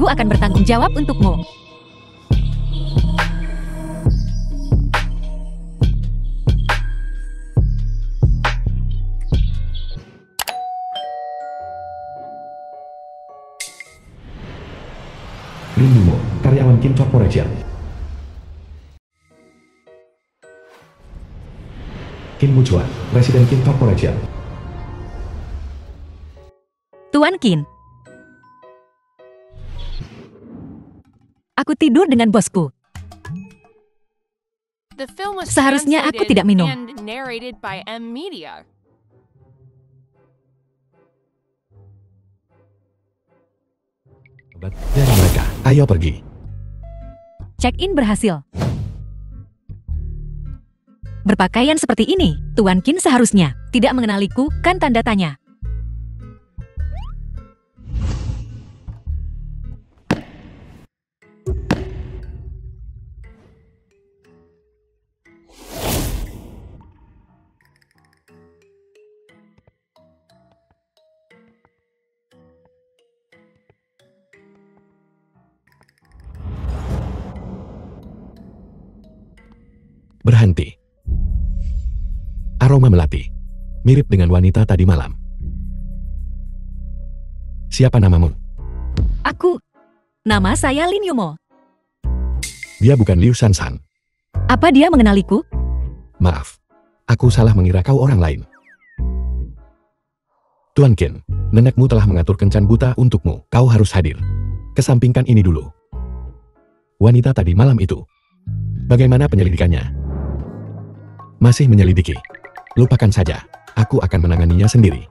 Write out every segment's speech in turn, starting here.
Aku akan bertanggung jawab untukmu. Rindumo, karyawan Kim Corporation. Kim Mujuan, Presiden Kim Corporation. Tuan Kim. Aku tidur dengan bosku. Seharusnya aku tidak minum. Dari mereka, ayo pergi. Check-in berhasil. Berpakaian seperti ini, Tuan Kim seharusnya tidak mengenaliku, kan tanda tanya. Berhenti. Aroma melati. Mirip dengan wanita tadi malam. Siapa namamu? Aku. Nama saya Lin Yumo. Dia bukan Liu Shansan. Apa dia mengenaliku? Maaf. Aku salah mengira kau orang lain. Tuan Kim, nenekmu telah mengatur kencan buta untukmu. Kau harus hadir. Kesampingkan ini dulu. Wanita tadi malam itu. Bagaimana penyelidikannya? Masih menyelidiki. Lupakan saja. Aku akan menanganinya sendiri.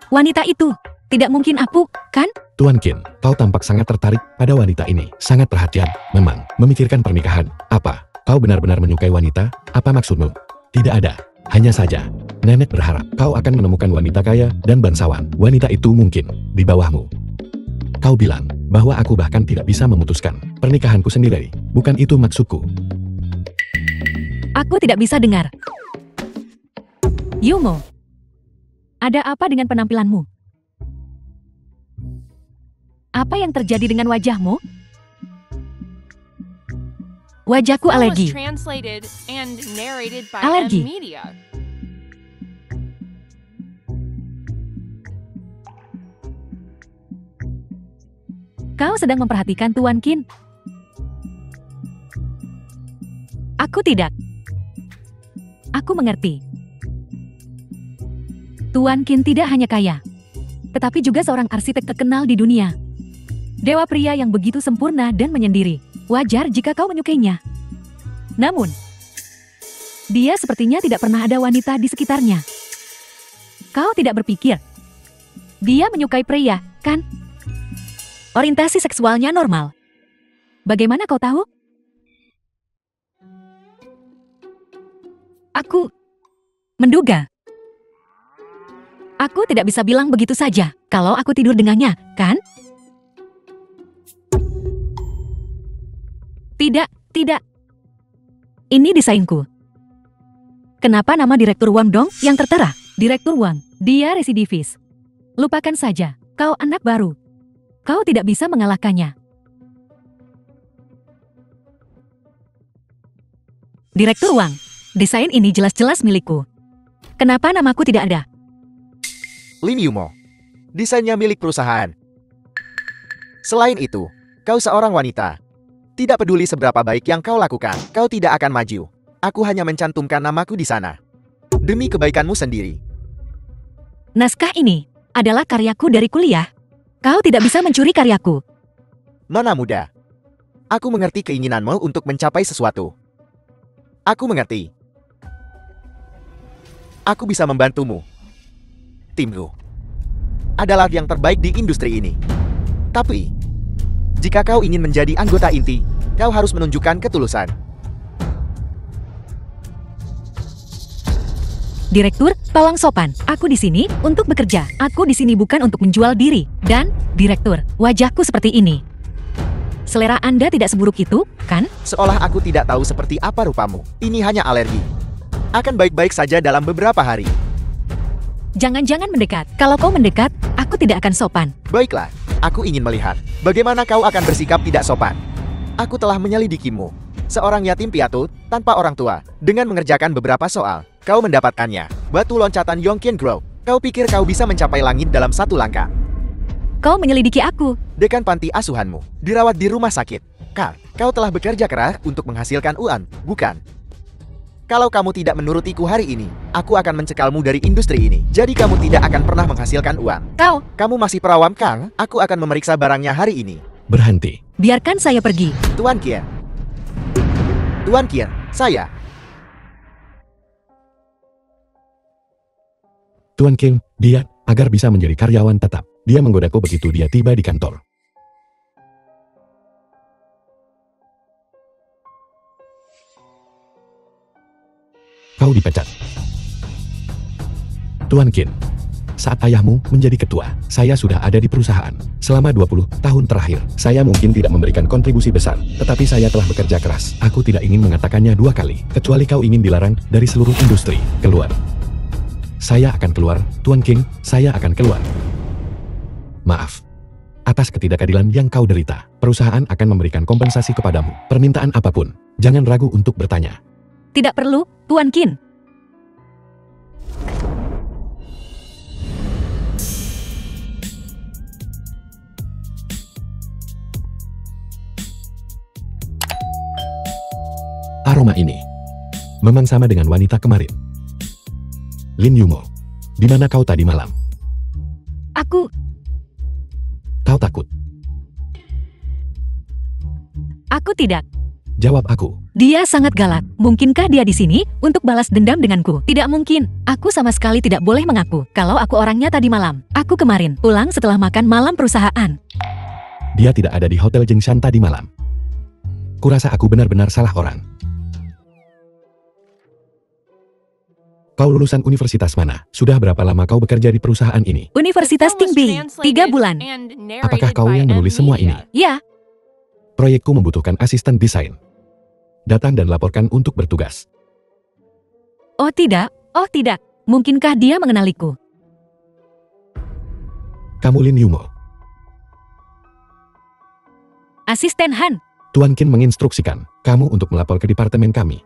Wanita itu. Tidak mungkin aku, kan? Tuan Kim, kau tampak sangat tertarik pada wanita ini. Sangat perhatian, memang. Memikirkan pernikahan. Apa? Kau benar-benar menyukai wanita? Apa maksudmu? Tidak ada. Hanya saja, nenek berharap kau akan menemukan wanita kaya dan bangsawan. Wanita itu mungkin di bawahmu. Kau bilang bahwa aku bahkan tidak bisa memutuskan pernikahanku sendiri. Bukan itu maksudku. Aku tidak bisa dengar. Yumo, ada apa dengan penampilanmu? Apa yang terjadi dengan wajahmu? Wajahku alergi. Alergi. Kau sedang memperhatikan Tuan Kim? Aku tidak. Aku mengerti. Tuan Kim tidak hanya kaya, tetapi juga seorang arsitek terkenal di dunia. Dewa pria yang begitu sempurna dan menyendiri. Wajar jika kau menyukainya. Namun, dia sepertinya tidak pernah ada wanita di sekitarnya. Kau tidak berpikir dia menyukai pria, kan? Orientasi seksualnya normal. Bagaimana kau tahu? Aku menduga. Aku tidak bisa bilang begitu saja kalau aku tidur dengannya, kan? Tidak. Ini desainku. Kenapa nama Direktur Wang dong yang tertera? Direktur Wang, dia residivis. Lupakan saja, kau anak baru. Kau tidak bisa mengalahkannya. Direktur Wang, desain ini jelas-jelas milikku. Kenapa namaku tidak ada? Lin Yumo, desainnya milik perusahaan. Selain itu, kau seorang wanita. Tidak peduli seberapa baik yang kau lakukan, kau tidak akan maju. Aku hanya mencantumkan namaku di sana. Demi kebaikanmu sendiri. Naskah ini adalah karyaku dari kuliah. Kau tidak bisa mencuri karyaku. Nona muda, aku mengerti keinginanmu untuk mencapai sesuatu. Aku mengerti. Aku bisa membantumu. Timku adalah yang terbaik di industri ini. Tapi, jika kau ingin menjadi anggota inti, kau harus menunjukkan ketulusan. Direktur, tolong sopan. Aku di sini untuk bekerja. Aku di sini bukan untuk menjual diri. Dan, Direktur, wajahku seperti ini. Selera Anda tidak seburuk itu, kan? Seolah aku tidak tahu seperti apa rupamu. Ini hanya alergi. Akan baik-baik saja dalam beberapa hari. Jangan-jangan mendekat. Kalau kau mendekat, aku tidak akan sopan. Baiklah. Aku ingin melihat bagaimana kau akan bersikap tidak sopan. Aku telah menyelidikimu. Seorang yatim piatu, tanpa orang tua, dengan mengerjakan beberapa soal, kau mendapatkannya. Batu loncatan Yongqian Grove. Kau pikir kau bisa mencapai langit dalam satu langkah. Kau menyelidiki aku. Dekan panti asuhanmu, dirawat di rumah sakit. Kau telah bekerja keras untuk menghasilkan uang, bukan? Kalau kamu tidak menurutiku hari ini, aku akan mencekalmu dari industri ini. Jadi kamu tidak akan pernah menghasilkan uang. Kamu masih perawam, Kang. Aku akan memeriksa barangnya hari ini. Berhenti. Biarkan saya pergi. Tuan Qian. Tuan Qian, saya. Tuan King, dia, agar bisa menjadi karyawan tetap. Dia menggodaku begitu dia tiba di kantor. Kau dipecat. Tuan Qin, saat ayahmu menjadi ketua, saya sudah ada di perusahaan. Selama 20 tahun terakhir, saya mungkin tidak memberikan kontribusi besar, tetapi saya telah bekerja keras. Aku tidak ingin mengatakannya 2 kali, kecuali kau ingin dilarang dari seluruh industri. Keluar. Saya akan keluar, Tuan King, saya akan keluar. Maaf. Atas ketidakadilan yang kau derita, perusahaan akan memberikan kompensasi kepadamu. Permintaan apapun, jangan ragu untuk bertanya. Tidak perlu, Tuan Qin. Aroma ini memang sama dengan wanita kemarin. Lin Yumo, di mana kau tadi malam? Kau takut? Aku tidak. Jawab aku. Dia sangat galak. Mungkinkah dia di sini untuk balas dendam denganku? Tidak mungkin. Aku sama sekali tidak boleh mengaku kalau aku orangnya tadi malam. Aku kemarin pulang setelah makan malam perusahaan. Dia tidak ada di Hotel Jengshan tadi malam. Kurasa aku benar-benar salah orang. Kau lulusan universitas mana? Sudah berapa lama kau bekerja di perusahaan ini? Universitas Tingbei, 3 bulan. Apakah kau yang menulis semua ini? Ya, Proyekku membutuhkan asisten desain. Datang dan laporkan untuk bertugas. oh tidak. Mungkinkah dia mengenaliku? Kamu Lin Yumo. Asisten Han. Tuan Qin menginstruksikan kamu untuk melapor ke departemen kami.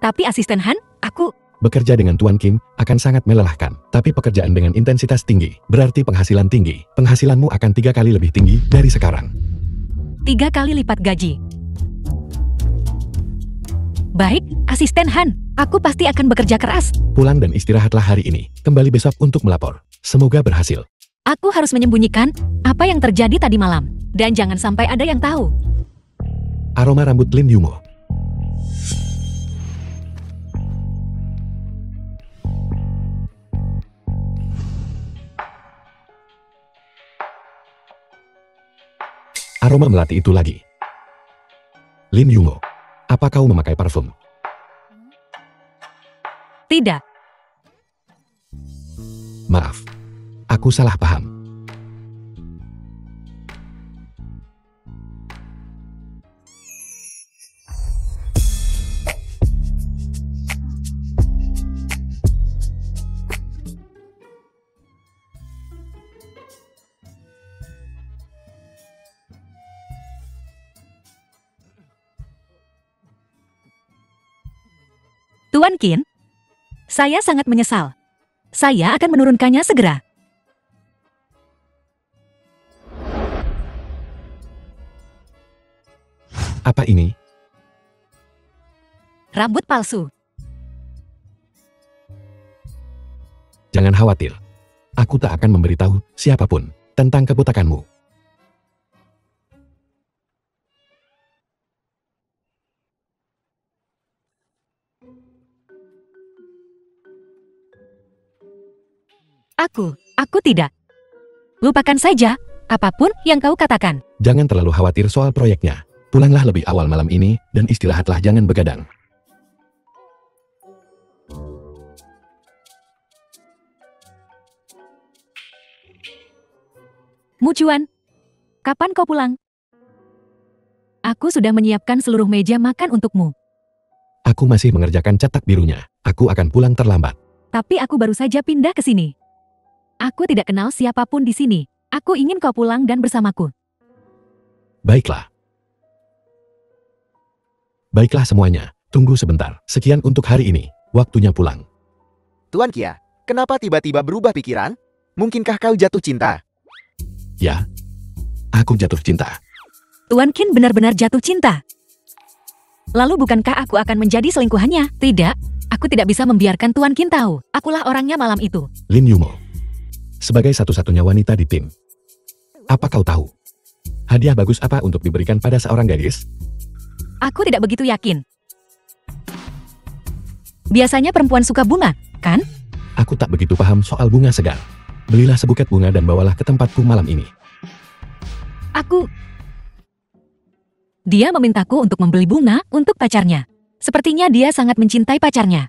Tapi asisten Han, aku... Bekerja dengan Tuan Qin akan sangat melelahkan, tapi pekerjaan dengan intensitas tinggi berarti penghasilan tinggi. Penghasilanmu akan 3 kali lebih tinggi dari sekarang. 3 kali lipat gaji. Baik, asisten Han. Aku pasti akan bekerja keras. Pulang dan istirahatlah hari ini. Kembali besok untuk melapor. Semoga berhasil. Aku harus menyembunyikan apa yang terjadi tadi malam. Dan jangan sampai ada yang tahu. Aroma rambut Lin Yumo. Aroma melati itu lagi. Lin Yumo, apa kau memakai parfum? Tidak. Maaf, aku salah paham. Tuan Qin, saya sangat menyesal. Saya akan menurunkannya segera. Apa ini? Rambut palsu. Jangan khawatir. Aku tak akan memberitahu siapapun tentang kebutakanmu. Aku tidak. Lupakan saja apapun yang kau katakan. Jangan terlalu khawatir soal proyeknya. Pulanglah lebih awal malam ini dan istirahatlah, jangan begadang. Mucuan, kapan kau pulang? Aku sudah menyiapkan seluruh meja makan untukmu. Aku masih mengerjakan cetak birunya. Aku akan pulang terlambat. Tapi aku baru saja pindah ke sini. Aku tidak kenal siapapun di sini. Aku ingin kau pulang dan bersamaku. Baiklah. Baiklah semuanya, tunggu sebentar. Sekian untuk hari ini, waktunya pulang. Tuan Kia, kenapa tiba-tiba berubah pikiran? Mungkinkah kau jatuh cinta? Ya, aku jatuh cinta. Tuan Qin benar-benar jatuh cinta. Lalu bukankah aku akan menjadi selingkuhannya? Tidak, aku tidak bisa membiarkan Tuan Qin tahu. Akulah orangnya malam itu. Lin Yumo, sebagai satu-satunya wanita di tim, apa kau tahu? Hadiah bagus apa untuk diberikan pada seorang gadis? Aku tidak begitu yakin. Biasanya perempuan suka bunga, kan? Aku tak begitu paham soal bunga segar. Belilah sebuket bunga dan bawalah ke tempatku malam ini. Dia memintaku untuk membeli bunga untuk pacarnya. Sepertinya dia sangat mencintai pacarnya.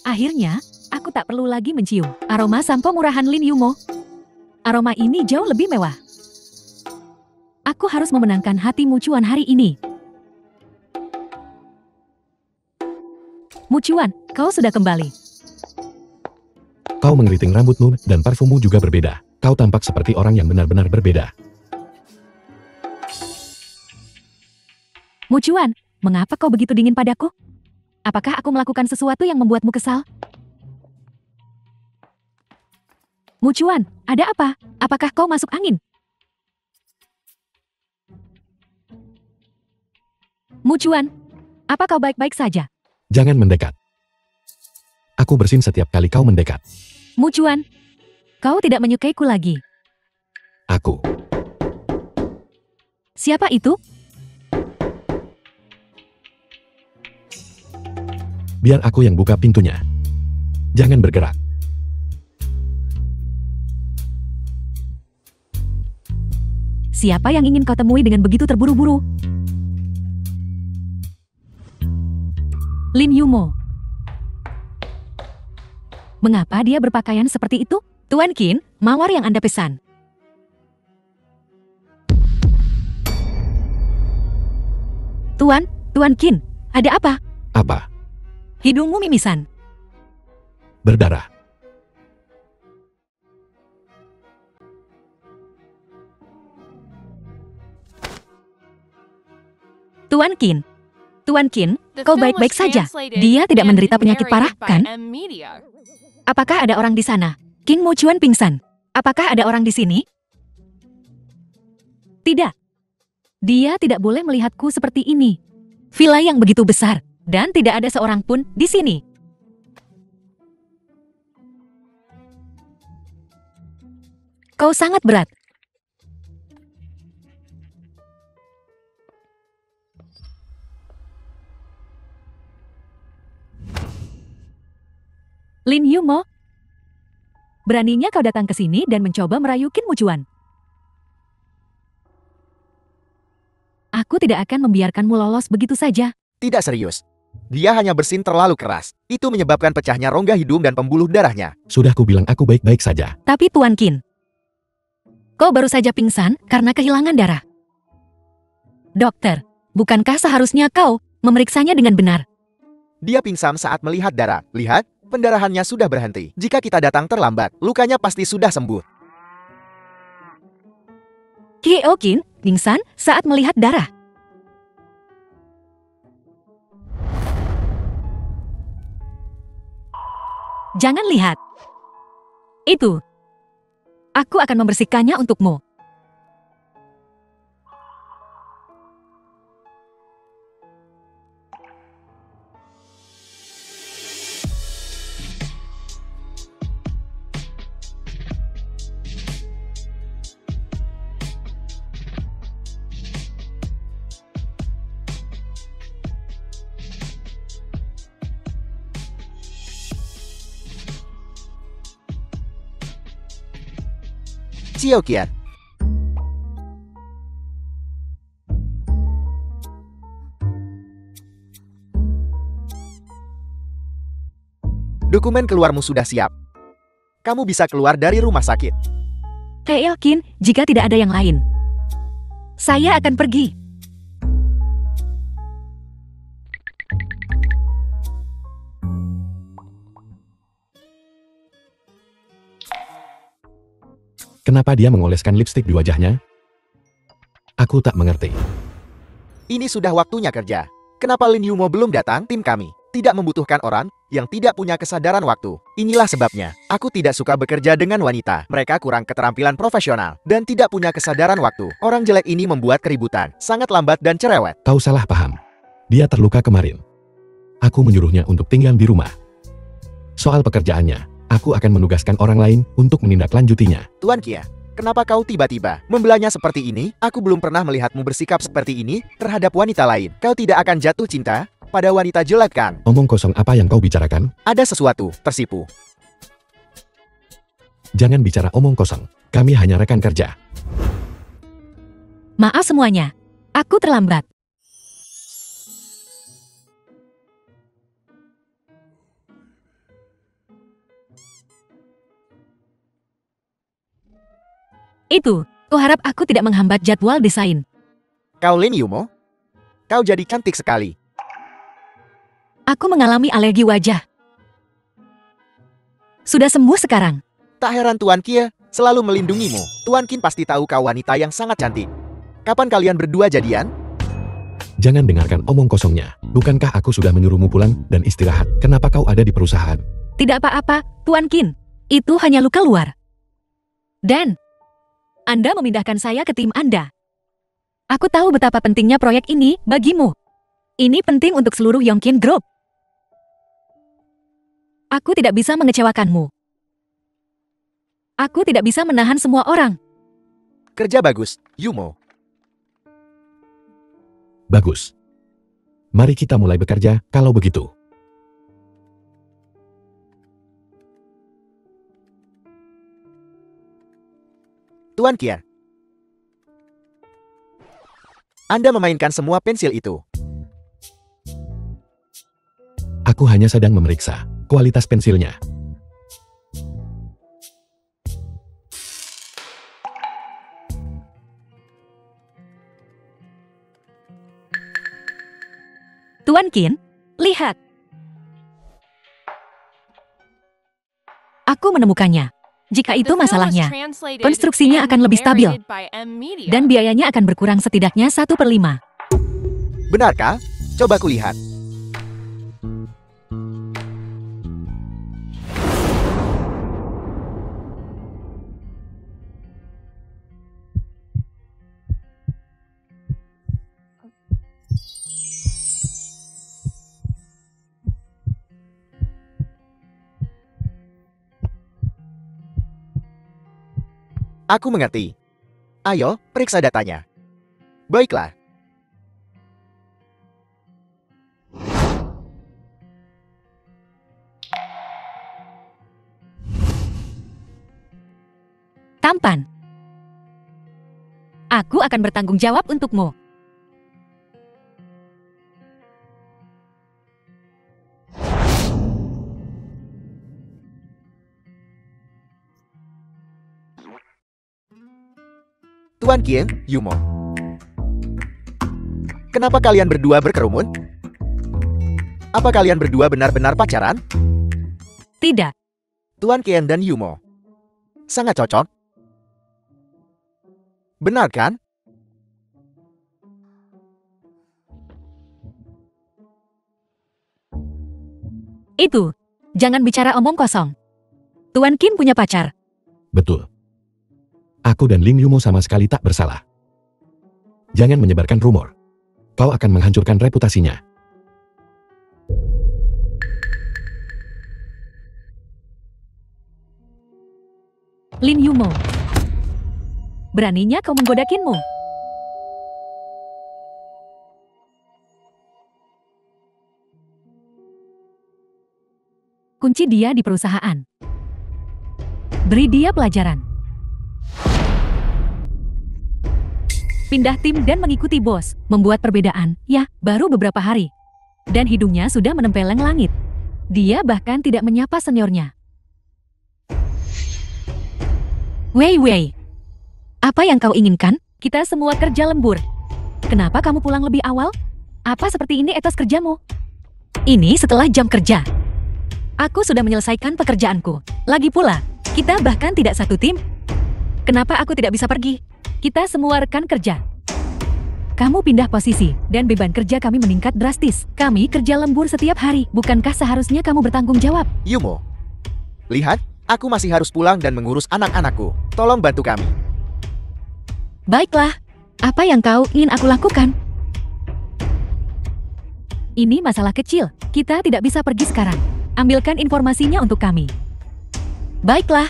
Akhirnya, aku tak perlu lagi mencium aroma sampo murahan Lin Yumo. Aroma ini jauh lebih mewah. Aku harus memenangkan hati Mucuan hari ini. Mucuan, kau sudah kembali. Kau mengeriting rambutmu dan parfummu juga berbeda. Kau tampak seperti orang yang benar-benar berbeda. Mucuan, mengapa kau begitu dingin padaku? Apakah aku melakukan sesuatu yang membuatmu kesal? Mucuan, ada apa? Apakah kau masuk angin? Mucuan, apa kau baik-baik saja? Jangan mendekat. Aku bersin setiap kali kau mendekat. Mucuan, kau tidak menyukaiku lagi. Aku. Siapa itu? Biar aku yang buka pintunya. Jangan bergerak. Siapa yang ingin kau temui dengan begitu terburu-buru? Lin Yumo. Mengapa dia berpakaian seperti itu? Tuan Qin, mawar yang Anda pesan. Tuan Qin, ada apa? Apa? Hidungmu mimisan. Berdarah. Tuan Qin, kau baik-baik saja. Dia tidak menderita penyakit parah, kan? Apakah ada orang di sana? King Mucuan pingsan. Apakah ada orang di sini? Tidak. Dia tidak boleh melihatku seperti ini. Villa yang begitu besar, dan tidak ada seorang pun di sini. Kau sangat berat. Lin Yumo, beraninya kau datang ke sini dan mencoba merayu Qin Mucuan. Aku tidak akan membiarkanmu lolos begitu saja. Tidak serius. Dia hanya bersin terlalu keras. Itu menyebabkan pecahnya rongga hidung dan pembuluh darahnya. Sudah kubilang aku baik-baik saja. Tapi Tuan Qin, kau baru saja pingsan karena kehilangan darah. Dokter, bukankah seharusnya kau memeriksanya dengan benar? Dia pingsan saat melihat darah. Lihat, pendarahannya sudah berhenti. Jika kita datang terlambat, lukanya pasti sudah sembuh. Kyo Qin pingsan saat melihat darah. Jangan lihat. Itu. Aku akan membersihkannya untukmu. Xiao Qian. Dokumen keluarmu sudah siap. Kamu bisa keluar dari rumah sakit. Kyo Qin, jika tidak ada yang lain, saya akan pergi. Kenapa dia mengoleskan lipstik di wajahnya? Aku tak mengerti. Ini sudah waktunya kerja. Kenapa Lin Yumo belum datang? Tim kami tidak membutuhkan orang yang tidak punya kesadaran waktu. Inilah sebabnya, aku tidak suka bekerja dengan wanita. Mereka kurang keterampilan profesional dan tidak punya kesadaran waktu. Orang jelek ini membuat keributan, sangat lambat dan cerewet. Kau salah paham. Dia terluka kemarin. Aku menyuruhnya untuk tinggal di rumah. Soal pekerjaannya, aku akan menugaskan orang lain untuk menindaklanjutinya. Tuan Kia, kenapa kau tiba-tiba membelanya seperti ini? Aku belum pernah melihatmu bersikap seperti ini terhadap wanita lain. Kau tidak akan jatuh cinta pada wanita jelek kan? Omong kosong apa yang kau bicarakan? Ada sesuatu, tersipu. Jangan bicara omong kosong. Kami hanya rekan kerja. Maaf semuanya. Aku terlambat. Itu, kuharap aku tidak menghambat jadwal desain. Kau Lin Yumo? Kau jadi cantik sekali. Aku mengalami alergi wajah. Sudah sembuh sekarang. Tak heran Tuan Kia selalu melindungimu. Tuan Qin pasti tahu kau wanita yang sangat cantik. Kapan kalian berdua jadian? Jangan dengarkan omong kosongnya. Bukankah aku sudah menyuruhmu pulang dan istirahat? Kenapa kau ada di perusahaan? Tidak apa-apa, Tuan Qin. Itu hanya luka luar. Dan Anda memindahkan saya ke tim Anda. Aku tahu betapa pentingnya proyek ini bagimu. Ini penting untuk seluruh Yongkin Group. Aku tidak bisa mengecewakanmu. Aku tidak bisa menahan semua orang. Kerja bagus, Yumo. Bagus. Mari kita mulai bekerja, kalau begitu. Tuan Kia, Anda memainkan semua pensil itu. Aku hanya sedang memeriksa kualitas pensilnya. Tuan Qin, lihat. Aku menemukannya. Jika itu masalahnya, konstruksinya akan lebih stabil. Dan biayanya akan berkurang setidaknya 1/5. Benarkah? Coba kulihat. Aku mengerti. Ayo, periksa datanya. Baiklah. Tampan. Aku akan bertanggung jawab untukmu. Tuan Qin, Yumo. Kenapa kalian berdua berkerumun? Apa kalian berdua benar-benar pacaran? Tidak. Tuan Qin dan Yumo. Sangat cocok. Benar kan? Itu. Jangan bicara omong kosong. Tuan Qin punya pacar. Betul. Aku dan Lin Yumo sama sekali tak bersalah. Jangan menyebarkan rumor. Kau akan menghancurkan reputasinya. Lin Yumo. Beraninya kau menggoda Qinmu. Kunci dia di perusahaan. Beri dia pelajaran. Pindah tim dan mengikuti bos, membuat perbedaan, ya, baru beberapa hari. Dan hidungnya sudah menempeleng langit. Dia bahkan tidak menyapa seniornya. Wei, apa yang kau inginkan? Kita semua kerja lembur. Kenapa kamu pulang lebih awal? Apa seperti ini etos kerjamu? Ini setelah jam kerja. Aku sudah menyelesaikan pekerjaanku. Lagi pula, kita bahkan tidak satu tim. Kenapa aku tidak bisa pergi? Kita semua rekan kerja. Kamu pindah posisi, dan beban kerja kami meningkat drastis. Kami kerja lembur setiap hari. Bukankah seharusnya kamu bertanggung jawab? Yumo, lihat, aku masih harus pulang dan mengurus anak-anakku. Tolong bantu kami. Baiklah, apa yang kau ingin aku lakukan? Ini masalah kecil, kita tidak bisa pergi sekarang. Ambilkan informasinya untuk kami. Baiklah.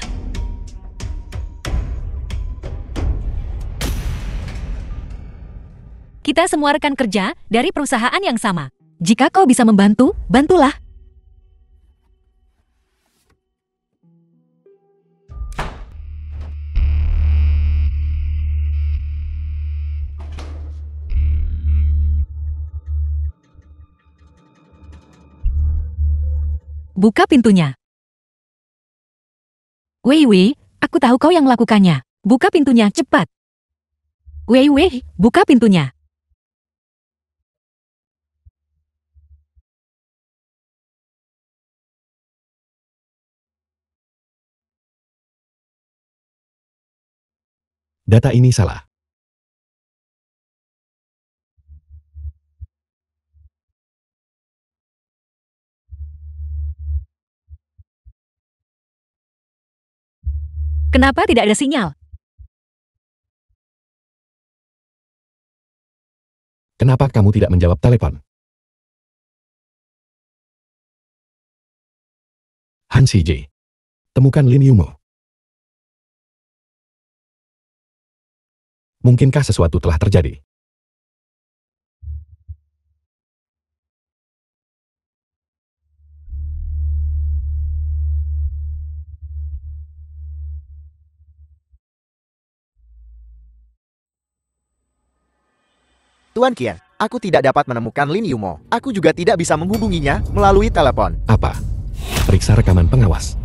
Kita semua rekan kerja dari perusahaan yang sama. Jika kau bisa membantu, bantulah. Buka pintunya. Wei Wei, aku tahu kau yang melakukannya. Buka pintunya, cepat. Wei Wei, buka pintunya. Data ini salah. Kenapa tidak ada sinyal? Kenapa kamu tidak menjawab telepon? Han CJ. Temukan Lin Yumo. Mungkinkah sesuatu telah terjadi? Tuan Qian, aku tidak dapat menemukan Lin Yumo. Aku juga tidak bisa menghubunginya melalui telepon. Apa? Periksa rekaman pengawas.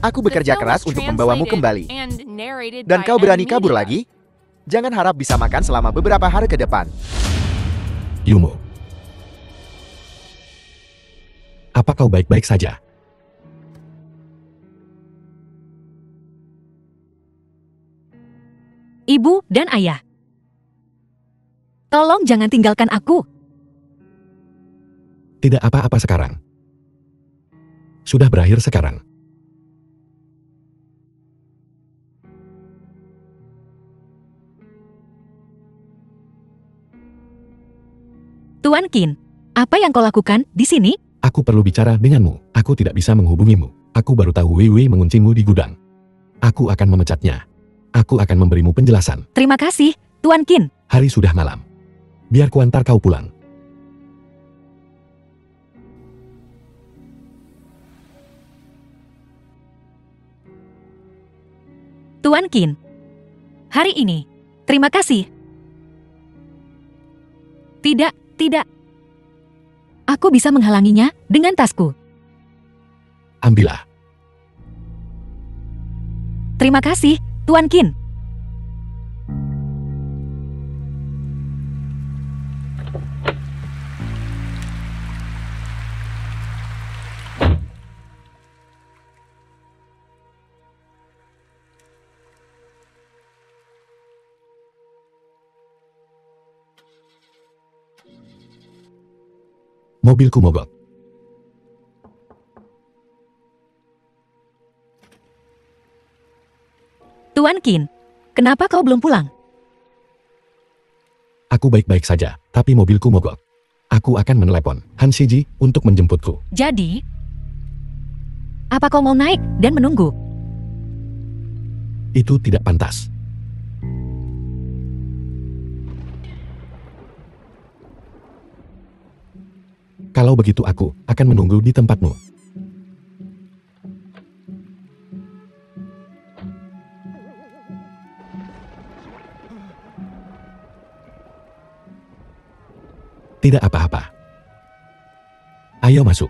Aku bekerja keras untuk membawamu kembali. Dan kau berani kabur lagi? Jangan harap bisa makan selama beberapa hari ke depan. Yumo. Apa kau baik-baik saja? Ibu dan ayah. Tolong jangan tinggalkan aku. Tidak apa-apa sekarang. Sudah berakhir sekarang. Tuan Qin, apa yang kau lakukan di sini? Aku perlu bicara denganmu. Aku tidak bisa menghubungimu. Aku baru tahu Wei Wei menguncimu di gudang. Aku akan memecatnya. Aku akan memberimu penjelasan. Terima kasih, Tuan Qin. Hari sudah malam. Biar kuantar kau pulang. Tuan Qin. Hari ini. Terima kasih. Tidak, tidak. Aku bisa menghalanginya dengan tasku. Ambillah. Terima kasih, Tuan Qin. Mobilku mogok. Tuan Qin, kenapa kau belum pulang? Aku baik-baik saja, tapi mobilku mogok. Aku akan menelepon Han Shiji untuk menjemputku. Jadi, apa kau mau naik dan menunggu? Itu tidak pantas. Kalau begitu aku akan menunggu di tempatmu. Tidak apa-apa. Ayo masuk.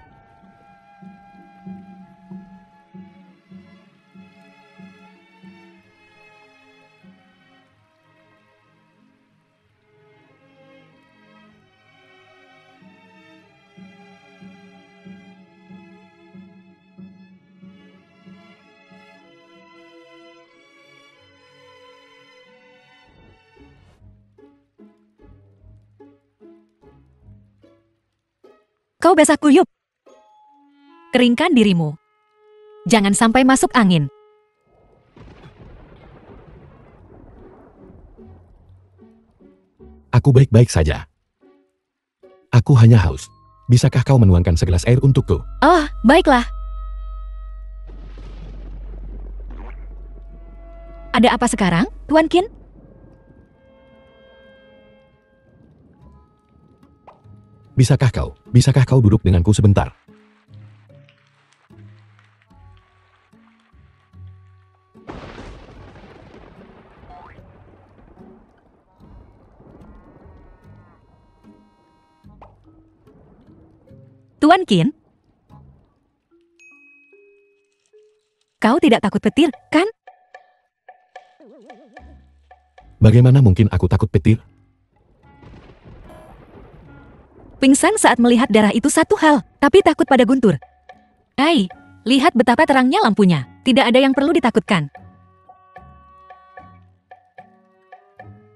Kau basah kuyup. Keringkan dirimu. Jangan sampai masuk angin. Aku baik-baik saja. Aku hanya haus. Bisakah kau menuangkan segelas air untukku? Oh, baiklah. Ada apa sekarang, Tuan Qin? Bisakah kau duduk denganku sebentar? Tuan Qin? Kau tidak takut petir, kan? Bagaimana mungkin aku takut petir? Pingsan saat melihat darah itu satu hal, tapi takut pada guntur. Hai, lihat betapa terangnya lampunya. Tidak ada yang perlu ditakutkan.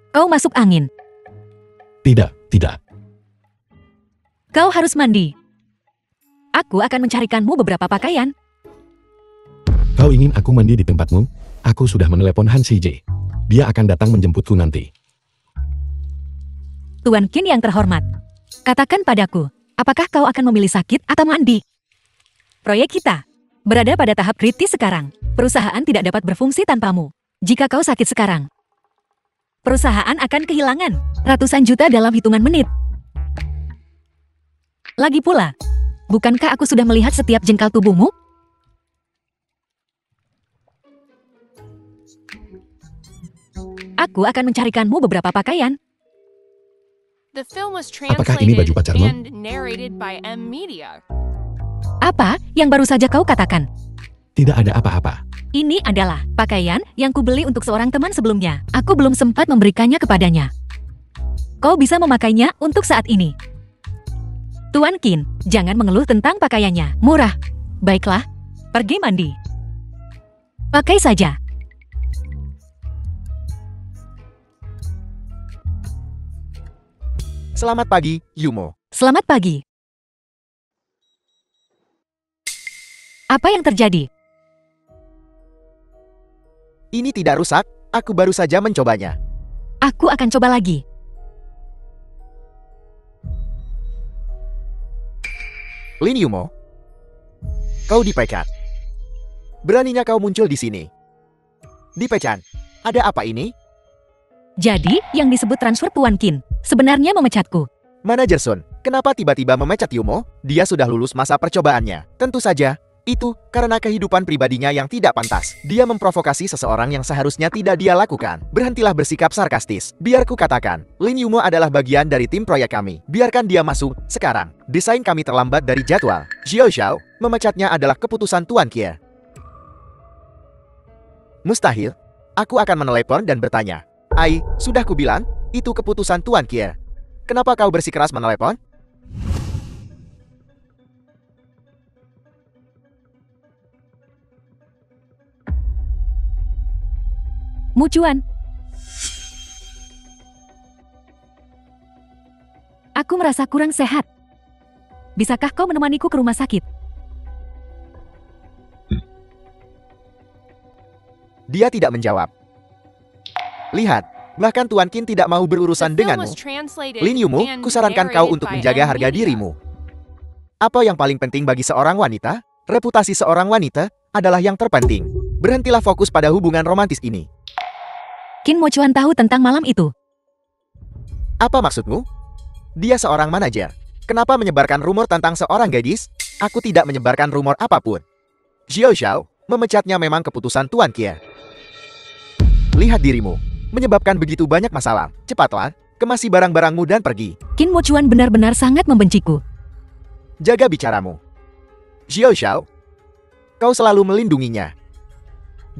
Kau masuk angin. Tidak. Kau harus mandi. Aku akan mencarikanmu beberapa pakaian. Kau ingin aku mandi di tempatmu? Aku sudah menelepon Han CJ. Dia akan datang menjemputku nanti. Tuan Qin yang terhormat, katakan padaku, apakah kau akan memilih sakit atau mandi? Proyek kita berada pada tahap kritis sekarang. Perusahaan tidak dapat berfungsi tanpamu. Jika kau sakit sekarang, perusahaan akan kehilangan ratusan juta dalam hitungan menit. Lagi pula, bukankah aku sudah melihat setiap jengkal tubuhmu? Aku akan mencarikanmu beberapa pakaian. Apakah ini baju pacarmu? Apa yang baru saja kau katakan? Tidak ada apa-apa. Ini adalah pakaian yang kubeli untuk seorang teman sebelumnya. Aku belum sempat memberikannya kepadanya. Kau bisa memakainya untuk saat ini. Tuan Qin, jangan mengeluh tentang pakaiannya. Murah. Baiklah, pergi mandi. Pakai saja. Selamat pagi, Yumo. Selamat pagi. Apa yang terjadi? Ini tidak rusak, aku baru saja mencobanya. Aku akan coba lagi. Lin Yumo, kau dipecat. Beraninya kau muncul di sini. Dipecat. Ada apa ini? Jadi, yang disebut transfer Tuan Qin sebenarnya memecatku. Manajer Sun, kenapa tiba-tiba memecat Yumo? Dia sudah lulus masa percobaannya. Tentu saja, itu karena kehidupan pribadinya yang tidak pantas. Dia memprovokasi seseorang yang seharusnya tidak dia lakukan. Berhentilah bersikap sarkastis. Biar ku katakan, Lin Yumo adalah bagian dari tim proyek kami. Biarkan dia masuk sekarang. Desain kami terlambat dari jadwal. Xiao Xiao, memecatnya adalah keputusan Tuan Qie. Mustahil. Aku akan menelepon dan bertanya. Ai, sudah kubilang, itu keputusan Tuan Qie. Kenapa kau bersikeras menelepon? Mucuan. Aku merasa kurang sehat. Bisakah kau menemaniku ke rumah sakit? Dia tidak menjawab. Lihat, bahkan Tuan Qin tidak mau berurusan denganmu. Lin Yumo, kusarankan kau untuk menjaga harga dirimu. Apa yang paling penting bagi seorang wanita? Reputasi seorang wanita adalah yang terpenting. Berhentilah fokus pada hubungan romantis ini. Qin Mochuan tahu tentang malam itu. Apa maksudmu? Dia seorang manajer. Kenapa menyebarkan rumor tentang seorang gadis? Aku tidak menyebarkan rumor apapun. Xiao Xiao, memecatnya memang keputusan Tuan Qie. Lihat dirimu, menyebabkan begitu banyak masalah. Cepatlah, kemasi barang-barangmu dan pergi. Qin Mochuan benar-benar sangat membenciku. Jaga bicaramu. Xiao Xiao, kau selalu melindunginya.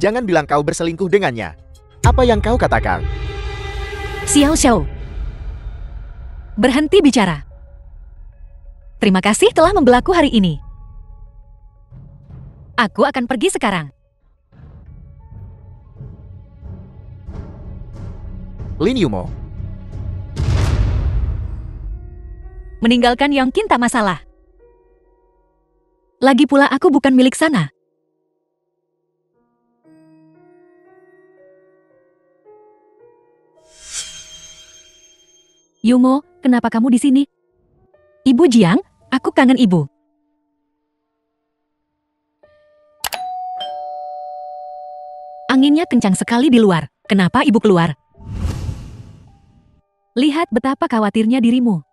Jangan bilang kau berselingkuh dengannya. Apa yang kau katakan? Xiao Xiao, berhenti bicara. Terima kasih telah membelaku hari ini. Aku akan pergi sekarang. Lin Yumo, Meninggalkan Yongqin tak masalah. Lagi pula aku bukan milik sana. Yumo, kenapa kamu di sini? Ibu Jiang, aku kangen ibu. Anginnya kencang sekali di luar. Kenapa ibu keluar? Lihat betapa khawatirnya dirimu.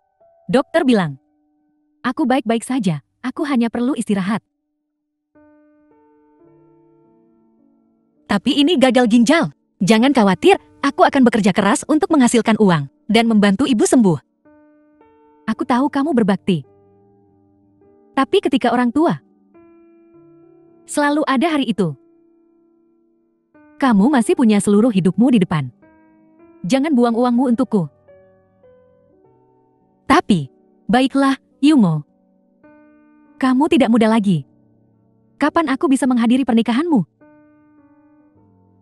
Dokter bilang, aku baik-baik saja, aku hanya perlu istirahat. Tapi ini gagal ginjal. Jangan khawatir, aku akan bekerja keras untuk menghasilkan uang dan membantu ibu sembuh. Aku tahu kamu berbakti. Tapi ketika orang tua, selalu ada hari itu. Kamu masih punya seluruh hidupmu di depan. Jangan buang uangmu untukku. Tapi, baiklah, Yumo. Kamu tidak muda lagi. Kapan aku bisa menghadiri pernikahanmu?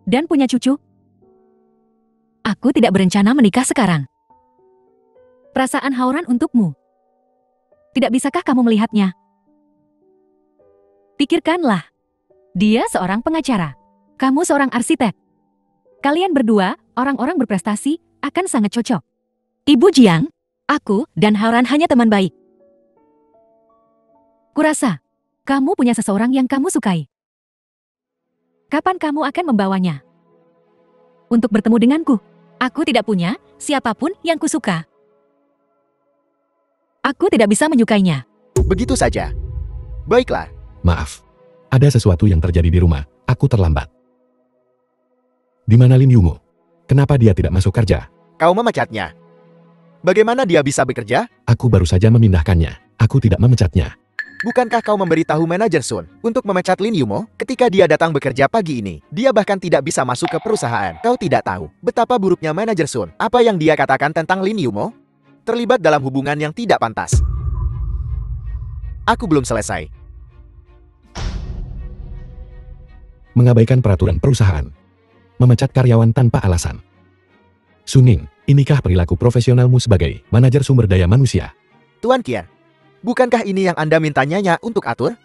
Dan punya cucu? Aku tidak berencana menikah sekarang. Perasaan Hauran untukmu. Tidak bisakah kamu melihatnya? Pikirkanlah. Dia seorang pengacara. Kamu seorang arsitek. Kalian berdua, orang-orang berprestasi, akan sangat cocok. Ibu Jiang, aku dan Hauran hanya teman baik. Kurasa, kamu punya seseorang yang kamu sukai. Kapan kamu akan membawanya? Untuk bertemu denganku. Aku tidak punya siapapun yang kusuka. Aku tidak bisa menyukainya. Begitu saja. Baiklah. Maaf. Ada sesuatu yang terjadi di rumah. Aku terlambat. Di mana Lin Yumo? Kenapa dia tidak masuk kerja? Kau memecatnya. Bagaimana dia bisa bekerja? Aku baru saja memindahkannya. Aku tidak memecatnya. Bukankah kau memberitahu manajer Sun untuk memecat Lin Yumo ketika dia datang bekerja pagi ini? Dia bahkan tidak bisa masuk ke perusahaan. Kau tidak tahu betapa buruknya manajer Sun. Apa yang dia katakan tentang Lin Yumo? Terlibat dalam hubungan yang tidak pantas. Aku belum selesai. Mengabaikan peraturan perusahaan. Memecat karyawan tanpa alasan. Suning, inikah perilaku profesionalmu sebagai manajer sumber daya manusia? Tuan Kier, bukankah ini yang Anda minta Nyonya untuk atur?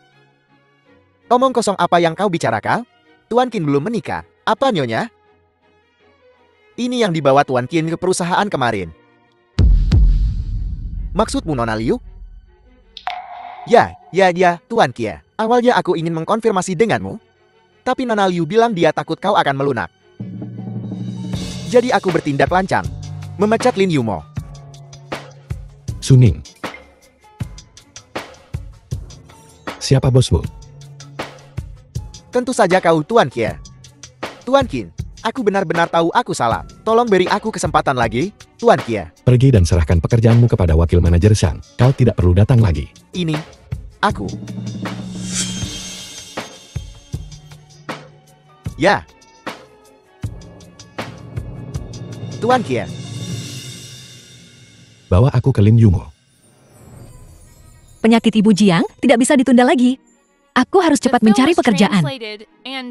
Omong kosong apa yang kau bicarakan? Tuan Qin belum menikah. Apa Nyonya? Ini yang dibawa Tuan Qin ke perusahaan kemarin. Maksudmu Nona Liu? Ya, Tuan Kier. Awalnya aku ingin mengkonfirmasi denganmu. Tapi Nona Liu bilang dia takut kau akan melunak. Jadi aku bertindak lancang. Memecat Lin Yumo. Suning. Siapa bosmu? Tentu saja kau Tuan Kier. Tuan Qin, aku benar-benar tahu aku salah. Tolong beri aku kesempatan lagi, Tuan Kier. Pergi dan serahkan pekerjaanmu kepada wakil manajer Shang. Kau tidak perlu datang lagi. Ini, aku. Ya. Tuan Kier. Bawa aku ke Lin Yumo. Penyakit Ibu Jiang tidak bisa ditunda lagi. Aku harus cepat mencari pekerjaan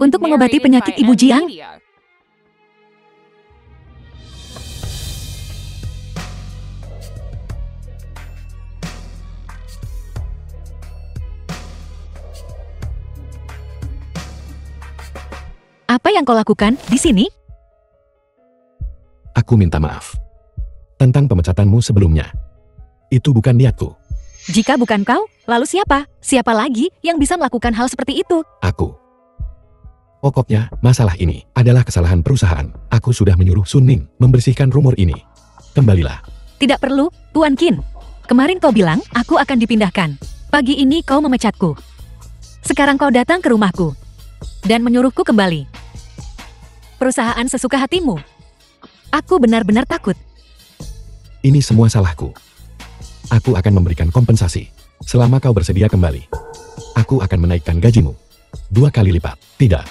untuk mengobati penyakit Ibu Jiang. Apa yang kau lakukan di sini? Aku minta maaf tentang pemecatanmu sebelumnya. Itu bukan niatku. Jika bukan kau, lalu siapa? Siapa lagi yang bisa melakukan hal seperti itu? Aku. Pokoknya, masalah ini adalah kesalahan perusahaan. Aku sudah menyuruh Sun Ning membersihkan rumor ini. Kembalilah. Tidak perlu, Tuan Qin. Kemarin kau bilang aku akan dipindahkan. Pagi ini kau memecatku. Sekarang kau datang ke rumahku dan menyuruhku kembali. Perusahaan sesuka hatimu. Aku benar-benar takut. Ini semua salahku. Aku akan memberikan kompensasi selama kau bersedia kembali. Aku akan menaikkan gajimu 2 kali lipat. Tidak.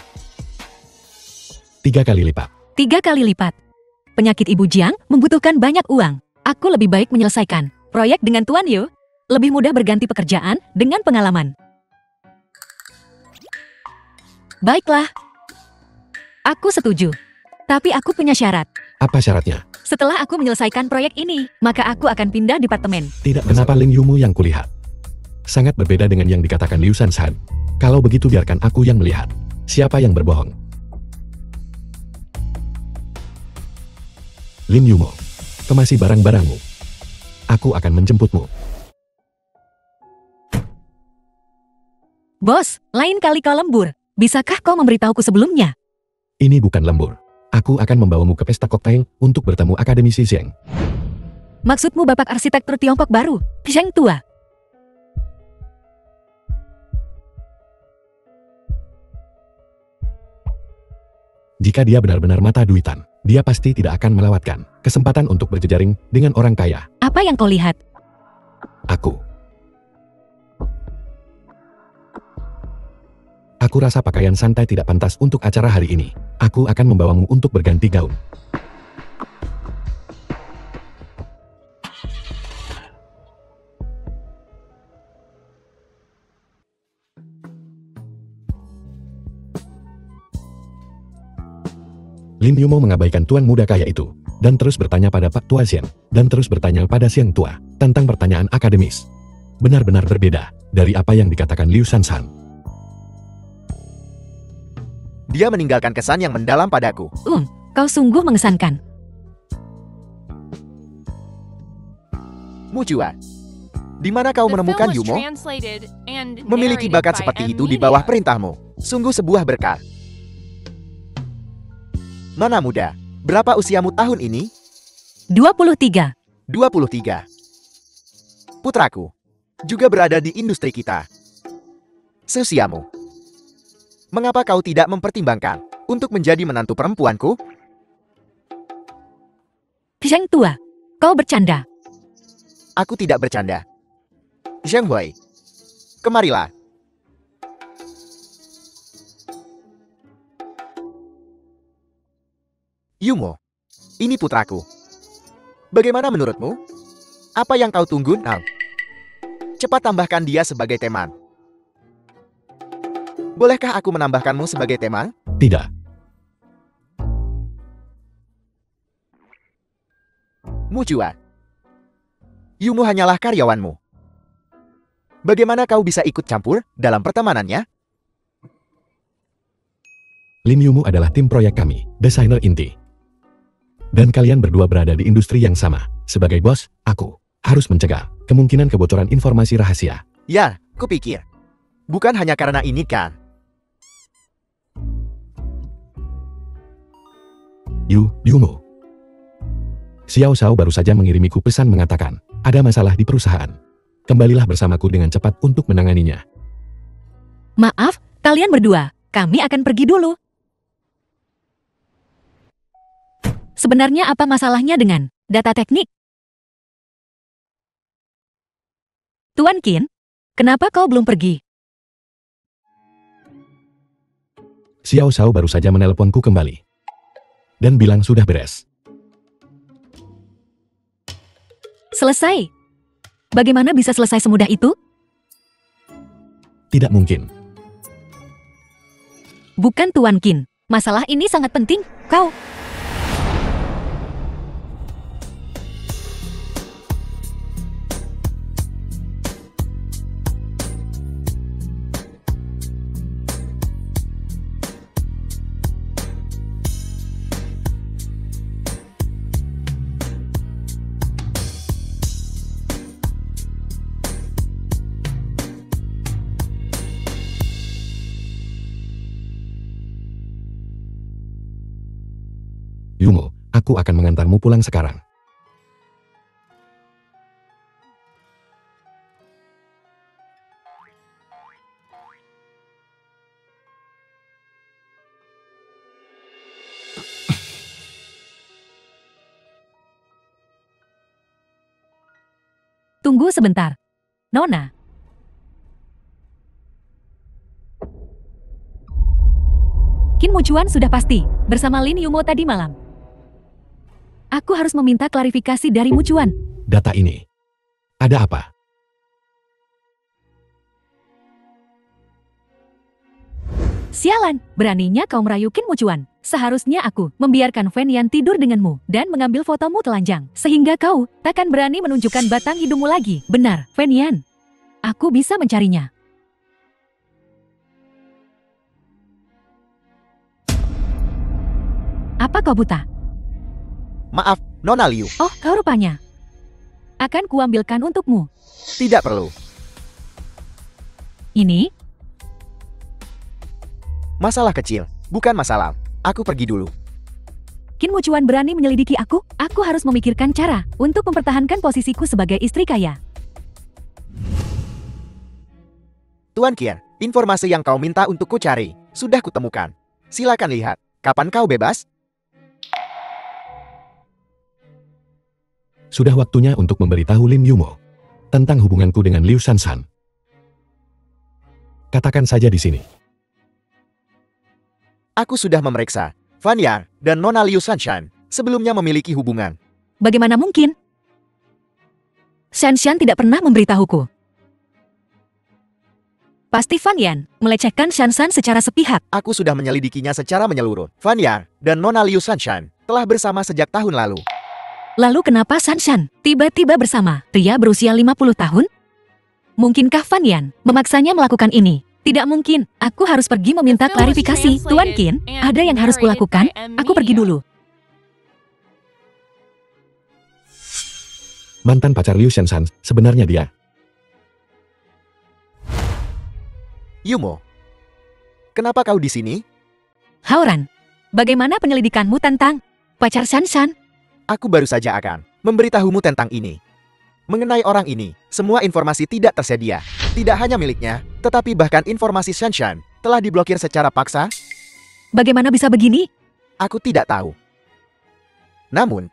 3 kali lipat. 3 kali lipat. Penyakit Ibu Jiang membutuhkan banyak uang. Aku lebih baik menyelesaikan proyek dengan Tuan Yu. Lebih mudah berganti pekerjaan dengan pengalaman. Baiklah. Aku setuju. Tapi aku punya syarat. Apa syaratnya? Setelah aku menyelesaikan proyek ini, maka aku akan pindah departemen. Tidak, kenapa Lin Yumo yang kulihat? sangat berbeda dengan yang dikatakan Liu Shanshan. Kalau begitu biarkan aku yang melihat. Siapa yang berbohong? Lin Yumo, kemasi barang-barangmu. Aku akan menjemputmu. Bos, lain kali kau lembur. Bisakah kau memberitahuku sebelumnya? Ini bukan lembur. Aku akan membawamu ke pesta koktail untuk bertemu akademisi Zheng. Maksudmu bapak arsitektur Tiongkok baru, Zheng tua? Jika dia benar-benar mata duitan, dia pasti tidak akan melewatkan kesempatan untuk berjejaring dengan orang kaya. Apa yang kau lihat? Aku rasa pakaian santai tidak pantas untuk acara hari ini. Aku akan membawamu untuk berganti gaun. Lin Yumo mengabaikan tuan muda kaya itu, dan terus bertanya pada Pak Tua Xian, dan terus bertanya pada Siang Tua, tentang pertanyaan akademis. Benar-benar berbeda dari apa yang dikatakan Liu Shanshan. Dia meninggalkan kesan yang mendalam padaku. Kau sungguh mengesankan. Mu Juan, di mana kau menemukan Yumo? Memiliki bakat seperti itu di bawah perintahmu. Sungguh sebuah berkah. Nona muda, berapa usiamu tahun ini? 23. 23. Putraku, juga berada di industri kita. Seusiamu. Mengapa kau tidak mempertimbangkan untuk menjadi menantu perempuanku? Zheng tua, kau bercanda. Aku tidak bercanda. Zheng Hui, kemarilah. Yumo, ini putraku. Bagaimana menurutmu? Apa yang kau tunggu, Nang? Cepat tambahkan dia sebagai teman. Bolehkah aku menambahkanmu sebagai teman? Tidak. Mu Juan, Yumo hanyalah karyawanmu. Bagaimana kau bisa ikut campur dalam pertemanannya? Lin Yumo adalah tim proyek kami, desainer inti. Dan kalian berdua berada di industri yang sama. Sebagai bos, aku harus mencegah kemungkinan kebocoran informasi rahasia. Ya, kupikir. Bukan hanya karena ini kan? Yumo. Xiao Shao baru saja mengirimiku pesan mengatakan, ada masalah di perusahaan. Kembalilah bersamaku dengan cepat untuk menanganinya. Maaf, kalian berdua. Kami akan pergi dulu. Sebenarnya apa masalahnya dengan data teknik? Tuan Qin, kenapa kau belum pergi? Xiao Shao baru saja menelponku kembali. Dan bilang sudah beres. Selesai. Bagaimana bisa selesai semudah itu? Tidak mungkin. Bukan Tuan Qin. Masalah ini sangat penting. Kau... Yumo, aku akan mengantarmu pulang sekarang. Tunggu sebentar. Nona. Qin Muchuan sudah pasti bersama Lin Yumo tadi malam. Aku harus meminta klarifikasi dari Muchuan. Data ini. Ada apa? Sialan, beraninya kau merayu Qin Muchuan. Seharusnya aku membiarkan Fen Yan tidur denganmu dan mengambil fotomu telanjang. Sehingga kau takkan berani menunjukkan batang hidungmu lagi. Benar, Fen Yan. Aku bisa mencarinya. Apa kau buta? Maaf, Nona Liu. Oh, kau rupanya. Akan kuambilkan untukmu. Tidak perlu. Ini? Masalah kecil, bukan masalah. Aku pergi dulu. Qin Muchuan berani menyelidiki aku? Aku harus memikirkan cara untuk mempertahankan posisiku sebagai istri kaya. Tuan Qian, informasi yang kau minta untuk ku cari, sudah kutemukan. Silakan lihat, kapan kau bebas? Sudah waktunya untuk memberitahu Lim Yumo tentang hubunganku dengan Liu Shanshan. Katakan saja di sini. Aku sudah memeriksa. Fan Yang dan Nona Liu Shanshan sebelumnya memiliki hubungan. Bagaimana mungkin? Shanshan tidak pernah memberitahuku. Pasti Fan Yan melecehkan Shanshan secara sepihak. Aku sudah menyelidikinya secara menyeluruh. Fan Yang dan Nona Liu Shanshan telah bersama sejak tahun lalu. Lalu kenapa Shanshan tiba-tiba bersama pria berusia 50 tahun? Mungkinkah Fan Yan memaksanya melakukan ini? Tidak mungkin. Aku harus pergi meminta klarifikasi. Tuan Qin, ada yang harus kulakukan. Aku pergi dulu. Mantan pacar Liu Shanshan, sebenarnya dia. Yumo, kenapa kau di sini? Hauran, bagaimana penyelidikanmu tentang pacar Shanshan? Aku baru saja akan memberitahumu tentang ini. Mengenai orang ini, semua informasi tidak tersedia. Tidak hanya miliknya, tetapi bahkan informasi Shanshan telah diblokir secara paksa. Bagaimana bisa begini? Aku tidak tahu. Namun,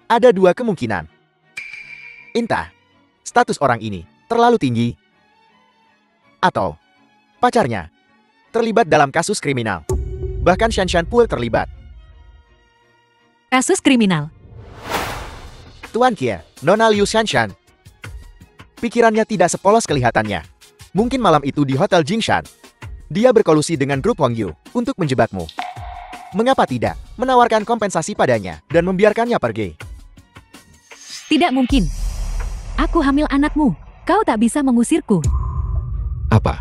ada dua kemungkinan. Entah, status orang ini terlalu tinggi, atau pacarnya terlibat dalam kasus kriminal. Bahkan Shanshan pun terlibat. Kasus kriminal. Tuan Qian, Nona Liu Shanshan. Pikirannya tidak sepolos kelihatannya. Mungkin malam itu di Hotel Jingshan, dia berkolusi dengan grup Wang Yu untuk menjebakmu. Mengapa tidak menawarkan kompensasi padanya dan membiarkannya pergi? Tidak mungkin. Aku hamil anakmu. Kau tak bisa mengusirku. Apa?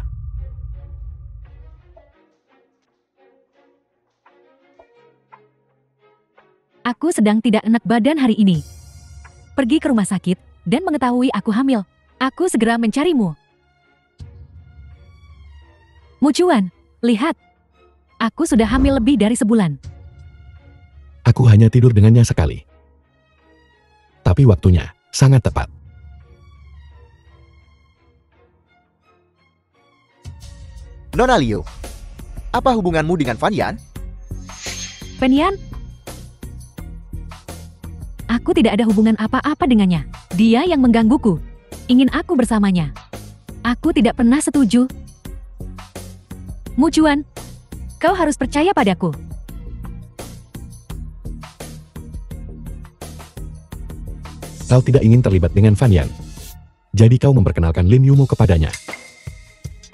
Aku sedang tidak enak badan hari ini. Pergi ke rumah sakit dan mengetahui aku hamil. Aku segera mencarimu. Muchuan, lihat. Aku sudah hamil lebih dari sebulan. Aku hanya tidur dengannya sekali. Tapi waktunya sangat tepat. Nona Liu, apa hubunganmu dengan Fan Yan? Fan Yan? Aku tidak ada hubungan apa-apa dengannya. Dia yang menggangguku. Ingin aku bersamanya. Aku tidak pernah setuju. Muchuan, kau harus percaya padaku. Kau tidak ingin terlibat dengan Fan Yan. Jadi kau memperkenalkan Lim Yumo kepadanya.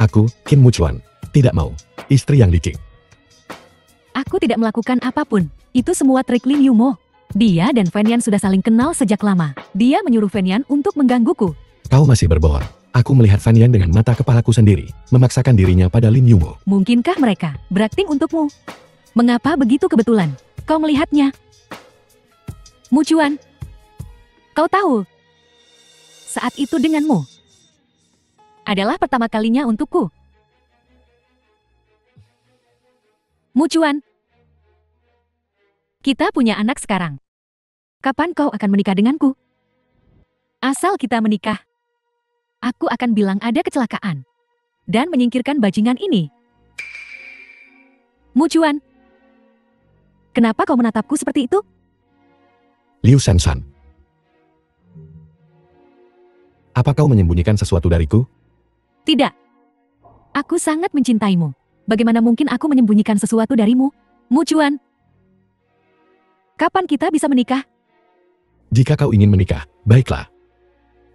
Aku, Qin Muchuan, tidak mau. Istri yang licik. Aku tidak melakukan apapun. Itu semua trik Lim Yumo. Dia dan Fan Yan sudah saling kenal sejak lama. Dia menyuruh Fan Yan untuk menggangguku. Kau masih berbohong. Aku melihat Fan Yan dengan mata kepalaku sendiri, memaksakan dirinya pada Lim Yumo. Mungkinkah mereka berakting untukmu? Mengapa begitu kebetulan? Kau melihatnya? Muchuan, kau tahu, saat itu denganmu adalah pertama kalinya untukku. Muchuan, kita punya anak sekarang. Kapan kau akan menikah denganku? Asal kita menikah, aku akan bilang ada kecelakaan dan menyingkirkan bajingan ini. Muchuan, kenapa kau menatapku seperti itu? Liu Shanshan. Apa kau menyembunyikan sesuatu dariku? Tidak. Aku sangat mencintaimu. Bagaimana mungkin aku menyembunyikan sesuatu darimu? Muchuan, kapan kita bisa menikah? Jika kau ingin menikah, baiklah.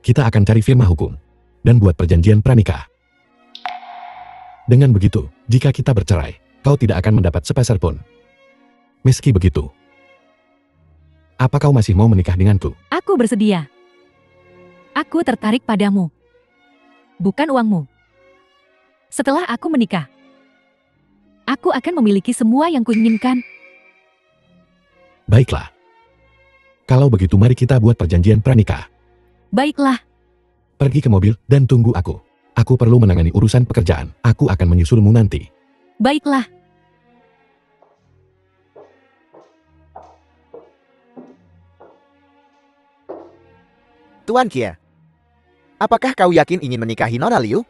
Kita akan cari firma hukum dan buat perjanjian pranikah. Dengan begitu, jika kita bercerai, kau tidak akan mendapat sepeser pun. Meski begitu, apa kau masih mau menikah denganku? Aku bersedia. Aku tertarik padamu. bukan uangmu. Setelah aku menikah, aku akan memiliki semua yang kuinginkan. Baiklah. Kalau begitu mari kita buat perjanjian pranikah. Baiklah, Pergi ke mobil dan tunggu aku. Aku perlu menangani urusan pekerjaan. Aku akan menyusulmu nanti. baiklah. Tuan Kia, apakah kau yakin ingin menikahi Nona Liu?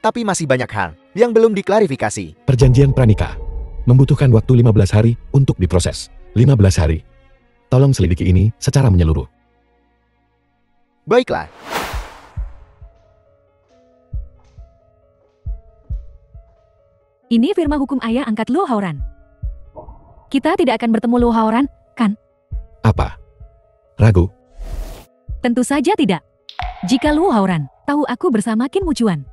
Tapi masih banyak hal yang belum diklarifikasi. Perjanjian pranikah membutuhkan waktu 15 hari untuk diproses. 15 hari. Tolong selidiki ini secara menyeluruh. Baiklah. Ini firma hukum ayah angkat Lu Haoran. Kita tidak akan bertemu Lu Haoran, kan? Apa? Ragu? Tentu saja tidak. Jika Lu Haoran tahu aku bersama Qin Mucuan,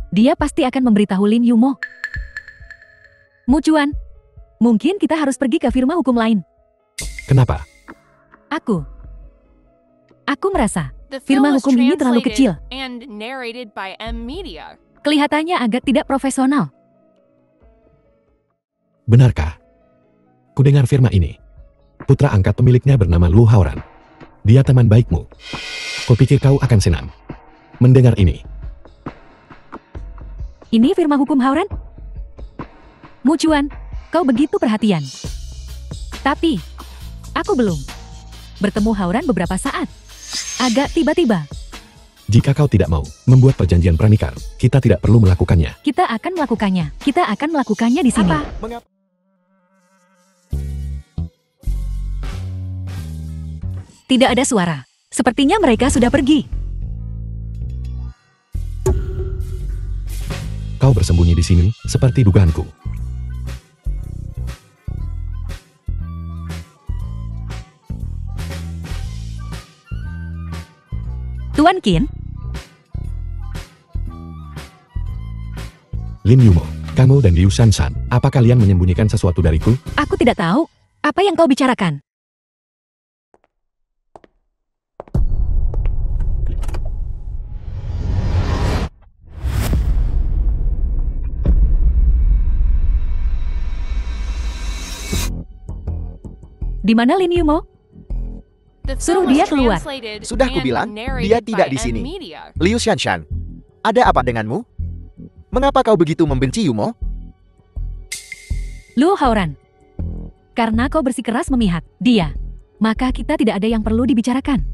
dia pasti akan memberitahu Lin Yumo. Mucuan, mungkin kita harus pergi ke firma hukum lain. Kenapa? Aku merasa The firma film was hukum ini terlalu kecil. translated and narrated by M Media. Kelihatannya agak tidak profesional. Benarkah? Kudengar firma ini. Putra angkat pemiliknya bernama Lu Haoran. Dia teman baikmu. Kupikir kau akan senang mendengar ini. Ini firma hukum Haoran? Mucuan, kau begitu perhatian. Tapi, aku belum bertemu Haoran beberapa saat. Agak tiba-tiba. Jika kau tidak mau membuat perjanjian pranikah, kita tidak perlu melakukannya. Kita akan melakukannya. Kita akan melakukannya di sini. Mengapa? Tidak ada suara. Sepertinya mereka sudah pergi. Kau bersembunyi di sini, seperti dugaanku. Tuan Qin, Lin Yumo, kamu dan Liu Shanshan, apa kalian menyembunyikan sesuatu dariku? aku tidak tahu. Apa yang kau bicarakan? Di mana Lin Yumo? The Suruh film was dia keluar. translated Sudah and kubilang, narrated dia tidak by di M sini. Media. Liu Shanshan, ada apa denganmu? Mengapa kau begitu membenci Yumo? Lu Haoran. Karena kau bersikeras memihak dia, maka kita tidak ada yang perlu dibicarakan.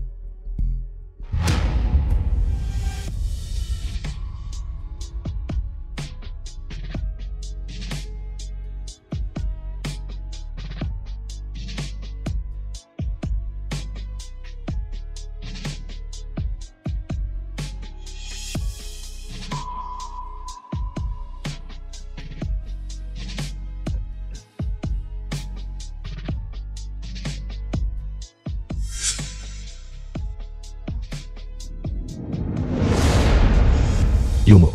Yumo.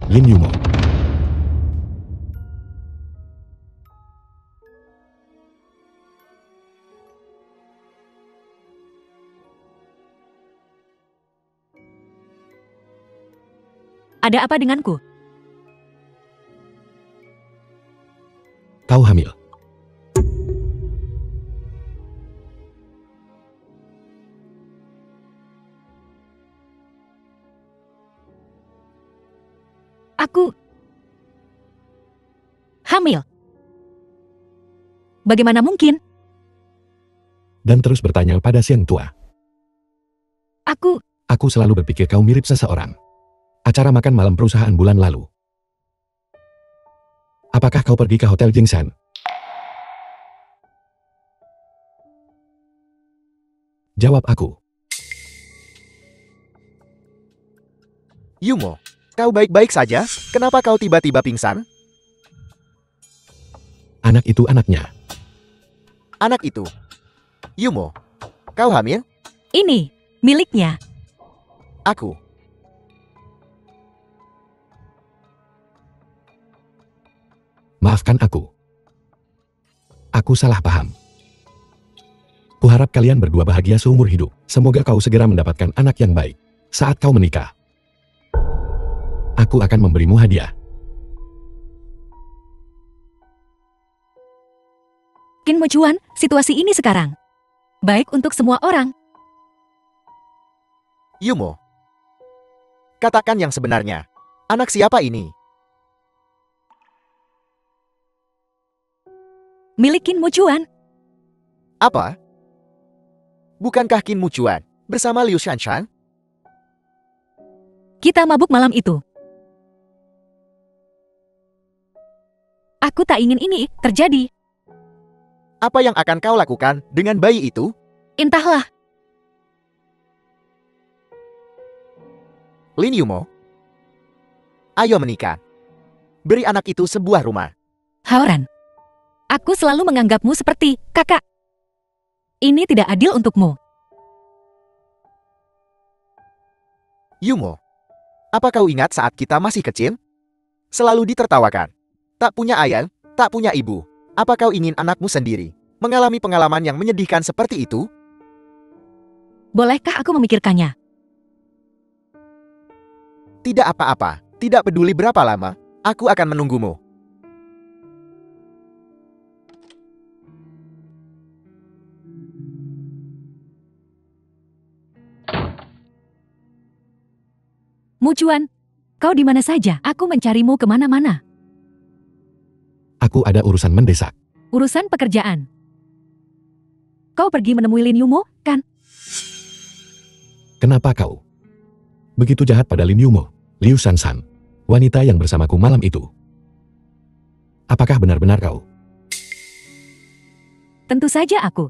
Lin Yumo. Ada apa denganku? Kau hamil. Aku hamil. Bagaimana mungkin? Dan terus bertanya pada si yang tua. Aku Aku selalu berpikir kau mirip seseorang. Acara makan malam perusahaan bulan lalu. Apakah kau pergi ke Hotel Jingsan? Jawab aku. Yumo, kau baik-baik saja? Kenapa kau tiba-tiba pingsan? Anak itu anaknya. Anak itu. Yumo, kau hamil? ini miliknya. Aku. Maafkan aku. Aku salah paham. Kuharap kalian berdua bahagia seumur hidup. Semoga kau segera mendapatkan anak yang baik saat kau menikah. Aku akan memberimu hadiah. Qin Muchuan, situasi ini sekarang baik untuk semua orang. Yumo. Katakan yang sebenarnya. Anak siapa ini? Milik Qin Muchuan. Apa? Bukankah Qin Muchuan bersama Liu Shanshan? Kita mabuk malam itu. Aku tak ingin ini terjadi. Apa yang akan kau lakukan dengan bayi itu? Entahlah. Lin Yumo. Ayo menikah. Beri anak itu sebuah rumah. Haoran. Aku selalu menganggapmu seperti kakak. Ini tidak adil untukmu. Yumo. Apa kau ingat saat kita masih kecil? Selalu ditertawakan. Tak punya ayah, tak punya ibu. Apa kau ingin anakmu sendiri mengalami pengalaman yang menyedihkan seperti itu? Bolehkah aku memikirkannya? Tidak apa-apa. Tidak peduli berapa lama, aku akan menunggumu. Muchuan, kau di mana saja? Aku mencarimu kemana-mana. Aku ada urusan mendesak. Urusan pekerjaan. Kau pergi menemui Lin Yumo, kan? Kenapa kau begitu jahat pada Lin Yumo, Liu Shanshan, wanita yang bersamaku malam itu? Apakah benar-benar kau? Tentu saja aku.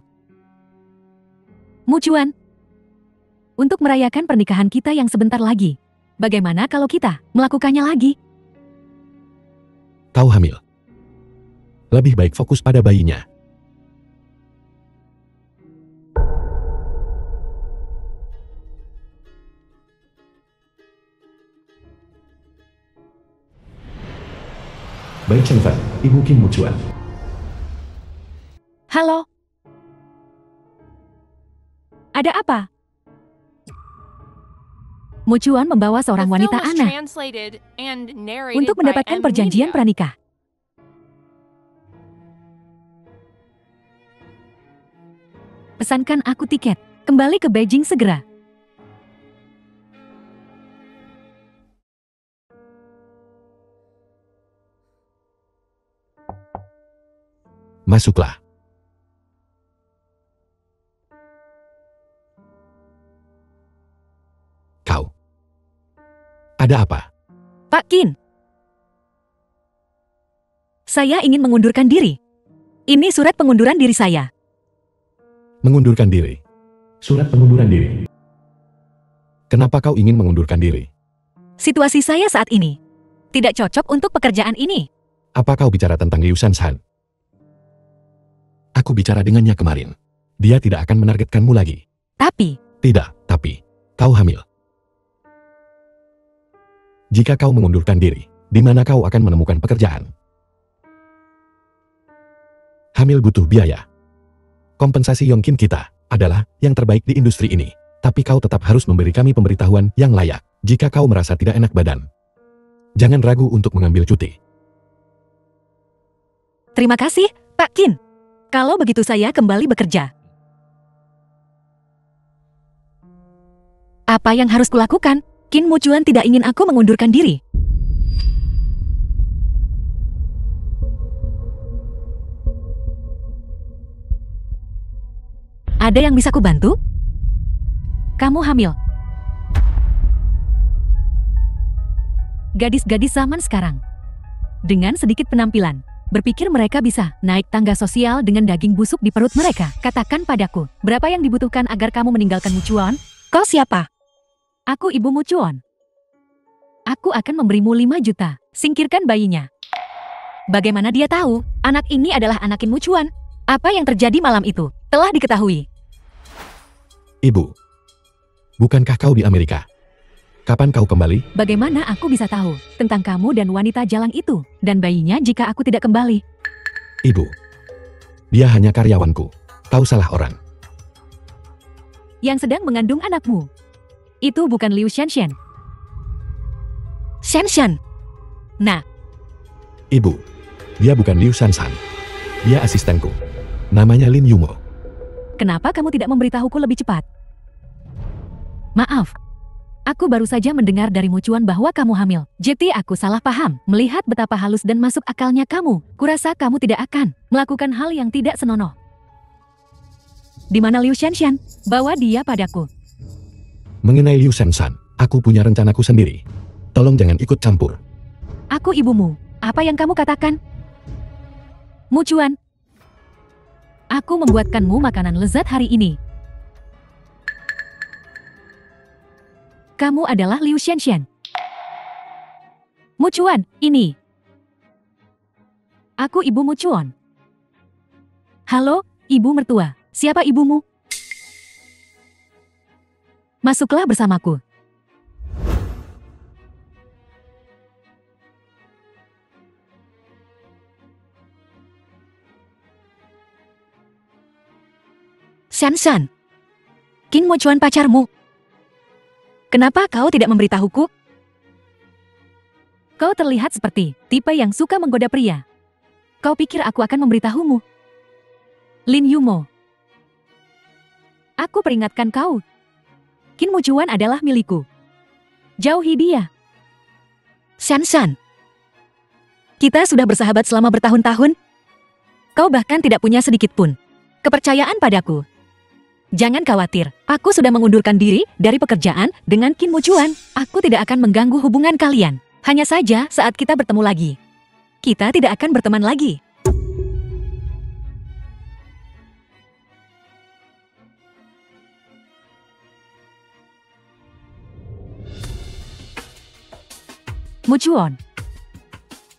Muchuan, untuk merayakan pernikahan kita yang sebentar lagi, bagaimana kalau kita melakukannya lagi? Kau hamil. Lebih baik fokus pada bayinya. Baik Chen Fan, Ibu Qin Muchuan. Halo? Ada apa? Muchuan membawa The seorang film wanita was Ana translated and narrated untuk by mendapatkan M perjanjian Media. pranikah. Pesankan aku tiket. Kembali ke Beijing segera. Masuklah. Kau. Ada apa? Pak Qin. Saya ingin mengundurkan diri. Ini surat pengunduran diri saya. Mengundurkan diri. Surat pengunduran diri. Kenapa kau ingin mengundurkan diri? Situasi saya saat ini tidak cocok untuk pekerjaan ini. Apa kau bicara tentang Liu Shanshan? Aku bicara dengannya kemarin. Dia tidak akan menargetkanmu lagi. Tapi, Tidak, tapi kau hamil. Jika kau mengundurkan diri, di mana kau akan menemukan pekerjaan? Hamil butuh biaya. Kompensasi Yongkin kita adalah yang terbaik di industri ini. Tapi kau tetap harus memberi kami pemberitahuan yang layak. Jika kau merasa tidak enak badan, jangan ragu untuk mengambil cuti. terima kasih, Pak Qin. Kalau begitu saya kembali bekerja. Apa yang harus kulakukan? Qin Muchuan tidak ingin aku mengundurkan diri. Ada yang bisa kubantu? Kamu hamil. Gadis-gadis zaman sekarang, dengan sedikit penampilan, berpikir mereka bisa naik tangga sosial dengan daging busuk di perut mereka. Katakan padaku, berapa yang dibutuhkan agar kamu meninggalkan Muchuan? Kau siapa? Aku ibu Muchuan. Aku akan memberimu 5 juta. Singkirkan bayinya. Bagaimana dia tahu anak ini adalah anak Qin Muchuan? Apa yang terjadi malam itu telah diketahui. Ibu, bukankah kau di Amerika? Kapan kau kembali? Bagaimana aku bisa tahu tentang kamu dan wanita jalang itu dan bayinya jika aku tidak kembali? Ibu, dia hanya karyawanku. Kau salah orang. Yang sedang mengandung anakmu itu bukan Liu Shanshan. Shanshan. Nah, Ibu, dia bukan Liu Shanshan. Dia asistenku. Namanya Lin Yumo. kenapa kamu tidak memberitahuku lebih cepat? Maaf. Aku baru saja mendengar dari Mucuan bahwa kamu hamil. Jadi aku salah paham. Melihat betapa halus dan masuk akalnya kamu, kurasa kamu tidak akan melakukan hal yang tidak senonoh. Di mana Liu Shanshan? Bawa dia padaku. Mengenai Liu Shanshan, aku punya rencanaku sendiri. Tolong jangan ikut campur. Aku ibumu. Apa yang kamu katakan? Mucuan. Aku membuatkanmu makanan lezat hari ini. Kamu adalah Liu Shanshan. Mucuan, ini. Aku ibu Mucuan. Halo, ibu mertua. Siapa ibumu? Masuklah bersamaku. Shanshan. King Mucuan pacarmu. Kenapa kau tidak memberitahuku? Kau terlihat seperti tipe yang suka menggoda pria. Kau pikir aku akan memberitahumu? Lin Yumo. Aku peringatkan kau. Qin Mucuan adalah milikku. Jauhi dia. Shanshan. Kita sudah bersahabat selama bertahun-tahun. Kau bahkan tidak punya sedikit pun kepercayaan padaku. Jangan khawatir, aku sudah mengundurkan diri dari pekerjaan dengan Qin Mucuan. Aku tidak akan mengganggu hubungan kalian. Hanya saja saat kita bertemu lagi, kita tidak akan berteman lagi. Mucuan.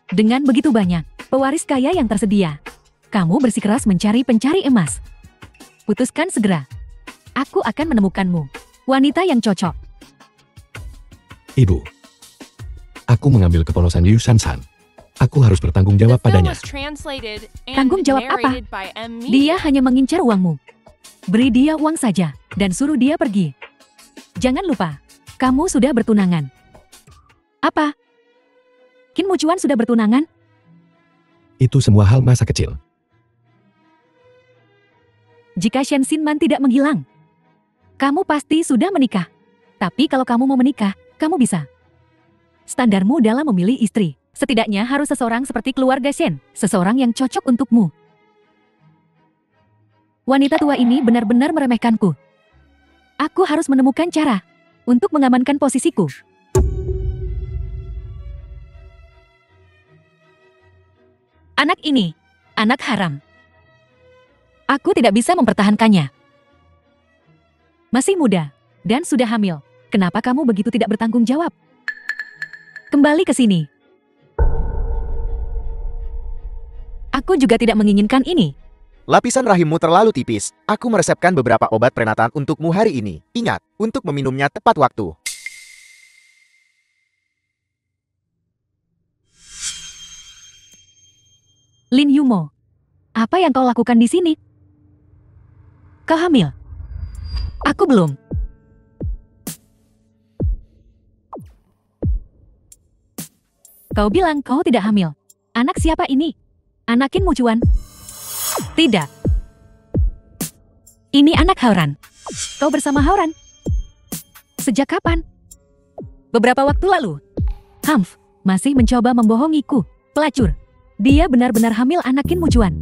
Dengan begitu banyak pewaris kaya yang tersedia, kamu bersikeras mencari pencari emas. Putuskan segera. Aku akan menemukanmu. Wanita yang cocok. Ibu, aku mengambil kepolosan Liu Shanshan. Aku harus bertanggung The jawab film padanya. was translated and Tanggung jawab apa? narrated by M. Dia Media. hanya mengincar uangmu. Beri dia uang saja, dan suruh dia pergi. Jangan lupa, kamu sudah bertunangan. Apa? Qin Mucuan sudah bertunangan? Itu semua hal masa kecil. Jika Shen Xinman tidak menghilang, kamu pasti sudah menikah. Tapi kalau kamu mau menikah, kamu bisa. Standarmu dalam memilih istri, setidaknya harus seseorang seperti keluarga Shen, seseorang yang cocok untukmu. Wanita tua ini benar-benar meremehkanku. Aku harus menemukan cara untuk mengamankan posisiku. Anak ini, anak haram. Aku tidak bisa mempertahankannya. Masih muda, dan sudah hamil. Kenapa kamu begitu tidak bertanggung jawab? Kembali ke sini. Aku juga tidak menginginkan ini. Lapisan rahimmu terlalu tipis. Aku meresepkan beberapa obat perenatan untukmu hari ini. Ingat, untuk meminumnya tepat waktu. Lin Yumo, apa yang kau lakukan di sini? Kau hamil? Aku belum. Kau bilang kau tidak hamil. Anak siapa ini? Anak Qin Mucuan? Tidak. Ini anak Hauran. Kau bersama Hauran? Sejak kapan? Beberapa waktu lalu. Humph, masih mencoba membohongiku. Pelacur. Dia benar-benar hamil anak Qin Mucuan.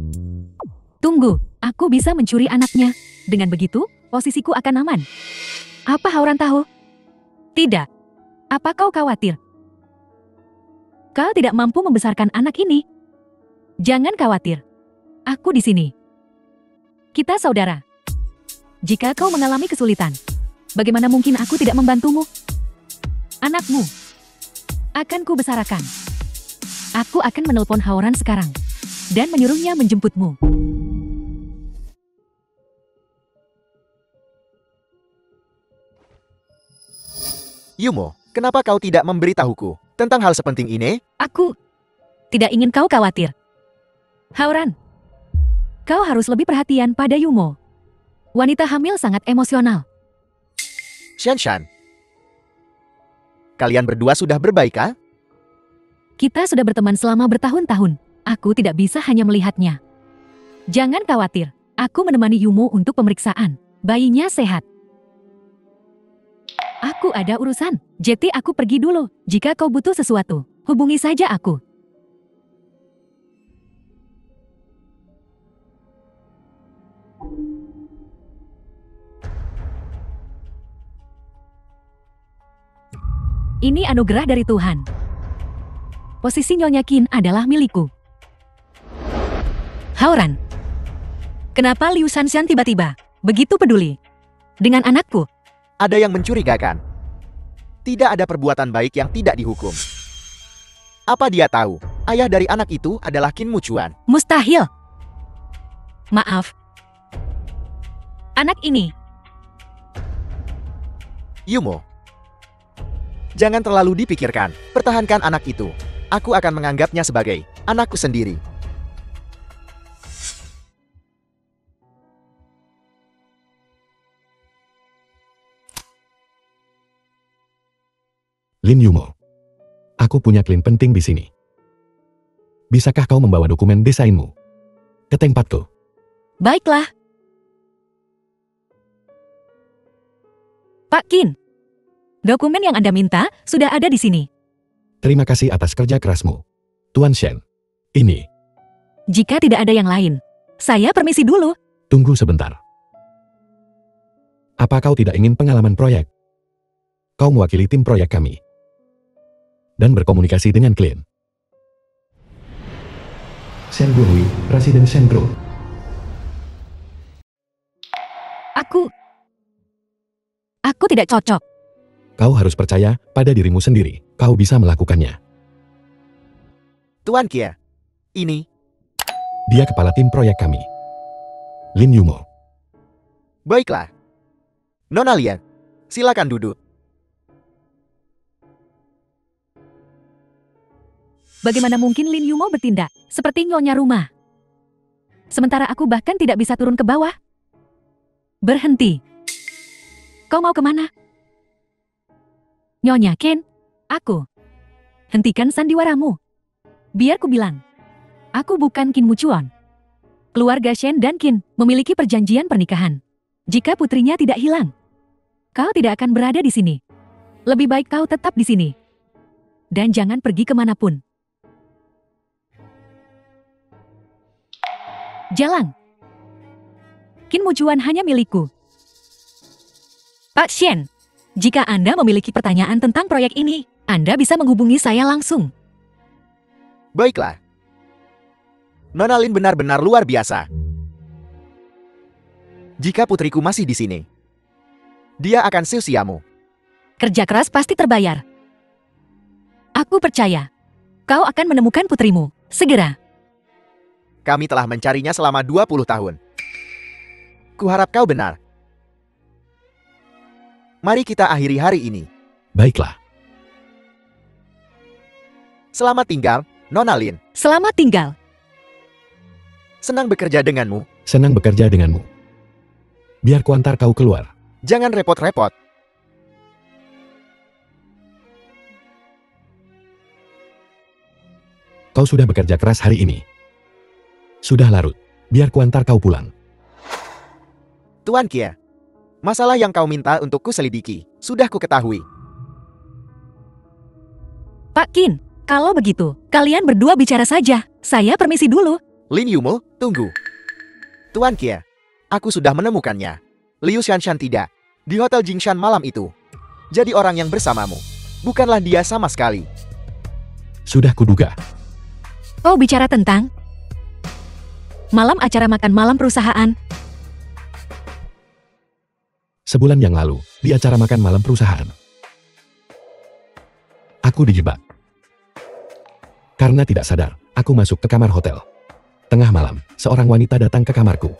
Tunggu, aku bisa mencuri anaknya. Dengan begitu, posisiku akan aman. Apa Hauran tahu? Tidak. Apa kau khawatir? Kau tidak mampu membesarkan anak ini. Jangan khawatir. Aku di sini. Kita saudara. Jika kau mengalami kesulitan, bagaimana mungkin aku tidak membantumu? Anakmu akan kubesarkan. Aku akan menelpon Hauran sekarang dan menyuruhnya menjemputmu. Yumo, kenapa kau tidak memberitahuku tentang hal sepenting ini? Aku tidak ingin kau khawatir. Hauran, kau harus lebih perhatian pada Yumo. Wanita hamil sangat emosional. Shanshan, kalian berdua sudah berbaikan? Kita sudah berteman selama bertahun-tahun. Aku tidak bisa hanya melihatnya. Jangan khawatir, aku menemani Yumo untuk pemeriksaan. Bayinya sehat. Aku ada urusan, jadi aku pergi dulu. Jika kau butuh sesuatu, hubungi saja aku. Ini anugerah dari Tuhan. Posisi Nyonya Qin adalah milikku. Haoran. Kenapa Liu Shanshan tiba-tiba begitu peduli dengan anakku? Ada yang mencurigakan. Tidak ada perbuatan baik yang tidak dihukum. Apa dia tahu, ayah dari anak itu adalah Qin Muchuan? Mustahil. Maaf. Anak ini. Yumo. Jangan terlalu dipikirkan, pertahankan anak itu. Aku akan menganggapnya sebagai anakku sendiri. Lin Yumo. Aku punya klien penting di sini. Bisakah kau membawa dokumen desainmu ke tempatku? Baiklah. Pak Qin. Dokumen yang Anda minta sudah ada di sini. Terima kasih atas kerja kerasmu, Tuan Shen. Ini. Jika tidak ada yang lain, saya permisi dulu. Tunggu sebentar. Apa kau tidak ingin pengalaman proyek? Kau mewakili tim proyek kami dan berkomunikasi dengan klien. Shen Guohui, Presiden Shen Group. Aku tidak cocok. Kau harus percaya pada dirimu sendiri. Kau bisa melakukannya. Tuan Kia, ini. Dia kepala tim proyek kami. Lin Yumo. Baiklah. Nona Lian, silakan duduk. Bagaimana mungkin Lin Yumo bertindak seperti nyonya rumah? Sementara aku bahkan tidak bisa turun ke bawah. Berhenti. Kau mau kemana? Nyonya Qin, aku. Hentikan sandiwaramu. Biar ku bilang. Aku bukan Qin Muchuan. Keluarga Shen dan Qin memiliki perjanjian pernikahan. Jika putrinya tidak hilang, kau tidak akan berada di sini. Lebih baik kau tetap di sini. Dan jangan pergi kemanapun. Jalan. Qin Muchuan hanya milikku. Pak Shen, jika Anda memiliki pertanyaan tentang proyek ini, Anda bisa menghubungi saya langsung. Baiklah. Nona Lin benar-benar luar biasa. Jika putriku masih di sini, dia akan sia-siamu. Kerja keras pasti terbayar. Aku percaya, kau akan menemukan putrimu, segera. Kami telah mencarinya selama 20 tahun. Kuharap kau benar. Mari kita akhiri hari ini. Baiklah. Selamat tinggal, Nona Lin. Selamat tinggal. Senang bekerja denganmu. Senang bekerja denganmu. Biar kuantar kau keluar. Jangan repot-repot. Kau sudah bekerja keras hari ini. Sudah larut. Biar kuantar kau pulang. Tuan Kia, masalah yang kau minta untuk kuselidiki, sudah kuketahui. Pak Qin, kalau begitu, kalian berdua bicara saja. Saya permisi dulu. Lin Yumo, tunggu. Tuan Kia, aku sudah menemukannya. Liu Shanshan tidak. Di Hotel Jingshan malam itu. Jadi orang yang bersamamu. Bukanlah dia sama sekali. Sudah kuduga. Kau bicara tentang malam acara makan malam perusahaan. Sebulan yang lalu, di acara makan malam perusahaan. Aku dijebak. Karena tidak sadar, aku masuk ke kamar hotel. Tengah malam, seorang wanita datang ke kamarku.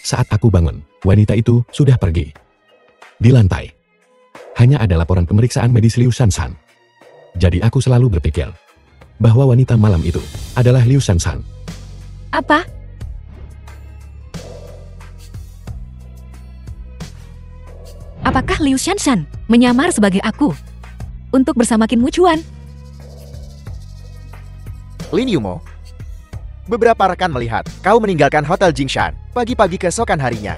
Saat aku bangun, wanita itu sudah pergi. Di lantai, hanya ada laporan pemeriksaan medis Liu Shanshan. Jadi aku selalu berpikir bahwa wanita malam itu adalah Liu Shanshan. Apa? Apakah Liu Shanshan menyamar sebagai aku untuk bersama Qin Muchuan? Lin Yumo. Beberapa rekan melihat kau meninggalkan Hotel Jingshan pagi-pagi keesokan harinya.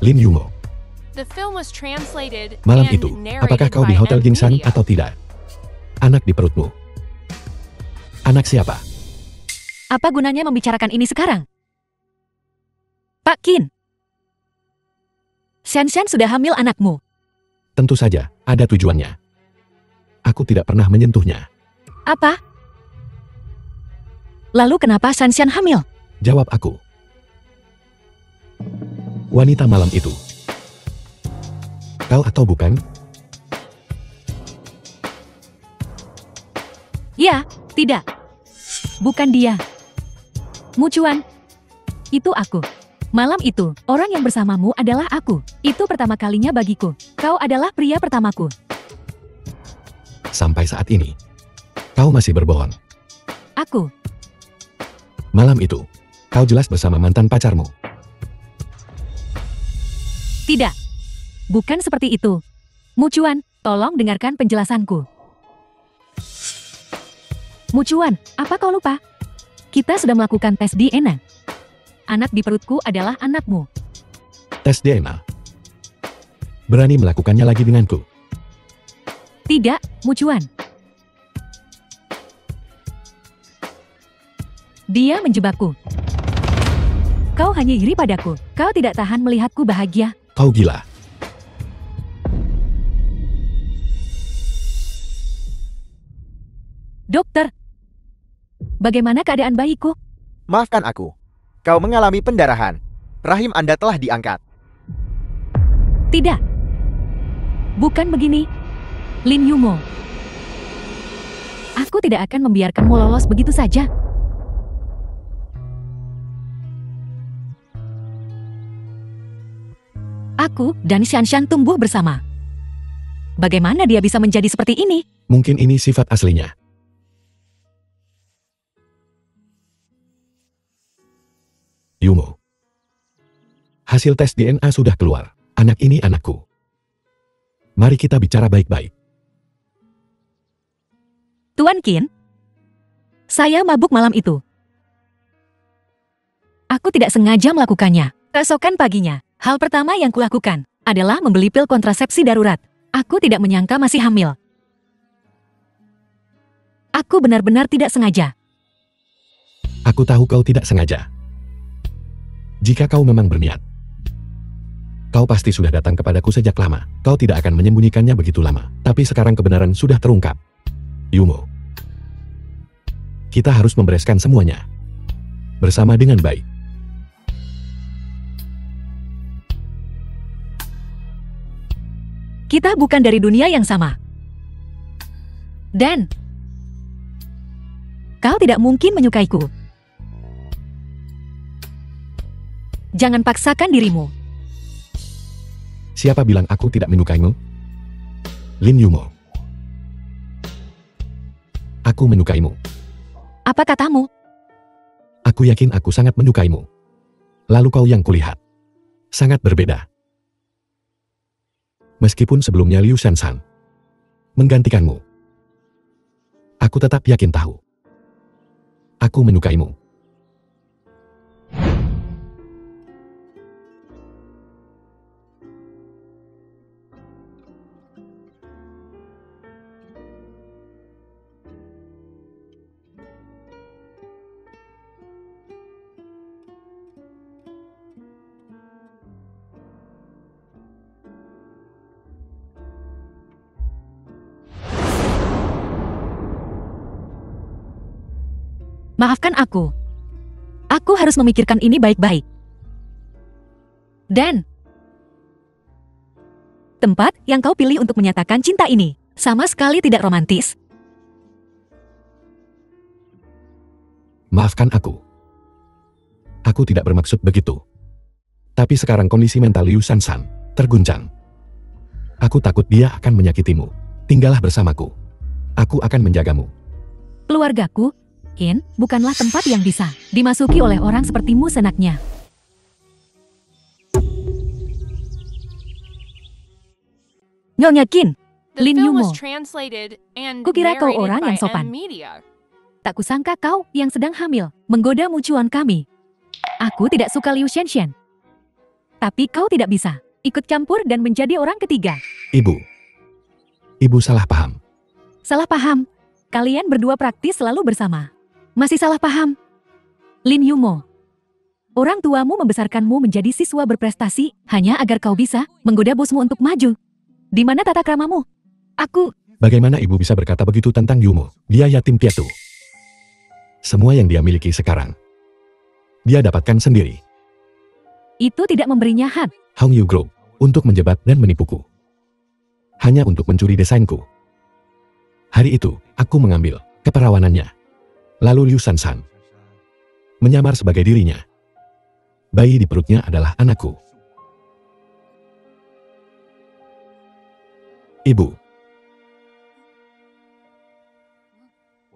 Lin Yumo, The film was translated malam and itu, narrated apakah kau di by Hotel M. Jingshan Media. atau tidak? Anak di perutmu. Anak siapa? Apa gunanya membicarakan ini sekarang? Pak Qin. Shanshan sudah hamil anakmu. Tentu saja, ada tujuannya. Aku tidak pernah menyentuhnya. Apa? Lalu kenapa Shanshan hamil? Jawab aku. Wanita malam itu. Kau atau bukan? Ya, tidak. Bukan dia. Mucuan. Itu aku. Malam itu, orang yang bersamamu adalah aku. Itu pertama kalinya bagiku. Kau adalah pria pertamaku. Sampai saat ini, kau masih berbohong. Aku. Malam itu, kau jelas bersama mantan pacarmu. Tidak. Bukan seperti itu. Mucuan, tolong dengarkan penjelasanku. Mucuan, apa kau lupa? Kita sudah melakukan tes DNA. Anak di perutku adalah anakmu. Tes DNA. Berani melakukannya lagi denganku. Tidak, Mucuan. Dia menjebakku. Kau hanya iri padaku. Kau tidak tahan melihatku bahagia. Kau gila. Dokter, bagaimana keadaan bayiku? Maafkan aku. Kau mengalami pendarahan. Rahim Anda telah diangkat. Tidak. Bukan begini. Lin Yumo. Aku tidak akan membiarkanmu lolos begitu saja. Aku dan Shanshan tumbuh bersama. Bagaimana dia bisa menjadi seperti ini? Mungkin ini sifat aslinya. Yumo. Hasil tes DNA sudah keluar. Anak ini anakku. Mari kita bicara baik-baik. Tuan Qin, saya mabuk malam itu. Aku tidak sengaja melakukannya. Keesokan paginya, hal pertama yang kulakukan adalah membeli pil kontrasepsi darurat. Aku tidak menyangka masih hamil. Aku benar-benar tidak sengaja. Aku tahu kau tidak sengaja. Jika kau memang berniat, kau pasti sudah datang kepadaku sejak lama. Kau tidak akan menyembunyikannya begitu lama. Tapi sekarang kebenaran sudah terungkap. Yumo. Kita harus membereskan semuanya. Bersama dengan baik. Kita bukan dari dunia yang sama. Dan kau tidak mungkin menyukaiku. Jangan paksakan dirimu. Siapa bilang aku tidak menyukaimu? Lin Yumo. Aku menyukaimu. Apa katamu? Aku yakin aku sangat menyukaimu. Lalu kau yang kulihat. Sangat berbeda. Meskipun sebelumnya Liu Shanshan menggantikanmu. Aku tetap yakin tahu. Aku menyukaimu. Maafkan aku. Aku harus memikirkan ini baik-baik. Dan tempat yang kau pilih untuk menyatakan cinta ini sama sekali tidak romantis. Maafkan aku. Aku tidak bermaksud begitu. Tapi sekarang kondisi mental Liu Shanshan terguncang. Aku takut dia akan menyakitimu. Tinggallah bersamaku. Aku akan menjagamu. Keluargaku, Qin, bukanlah tempat yang bisa dimasuki oleh orang sepertimu senaknya. Nyonya Qin, The Lin film was Yumo. translated and Kukira kau narrated orang by yang sopan. M Media. Tak kusangka kau yang sedang hamil, menggoda mucuan kami. Aku tidak suka Liu Shenxian. Tapi kau tidak bisa ikut campur dan menjadi orang ketiga. Ibu. Ibu salah paham. Salah paham. Kalian berdua praktis selalu bersama. Masih salah paham. Lin Yumo. Orang tuamu membesarkanmu menjadi siswa berprestasi hanya agar kau bisa menggoda bosmu untuk maju. Di mana tata kramamu? Aku, Bagaimana ibu bisa berkata begitu tentang Yumo? Dia yatim piatu. Semua yang dia miliki sekarang, dia dapatkan sendiri. itu tidak memberinya hak. Hong Yu Group untuk menjebat dan menipuku. Hanya untuk mencuri desainku. Hari itu, aku mengambil keperawanannya. Lalu Liu Shansan menyamar sebagai dirinya. Bayi di perutnya adalah anakku. Ibu.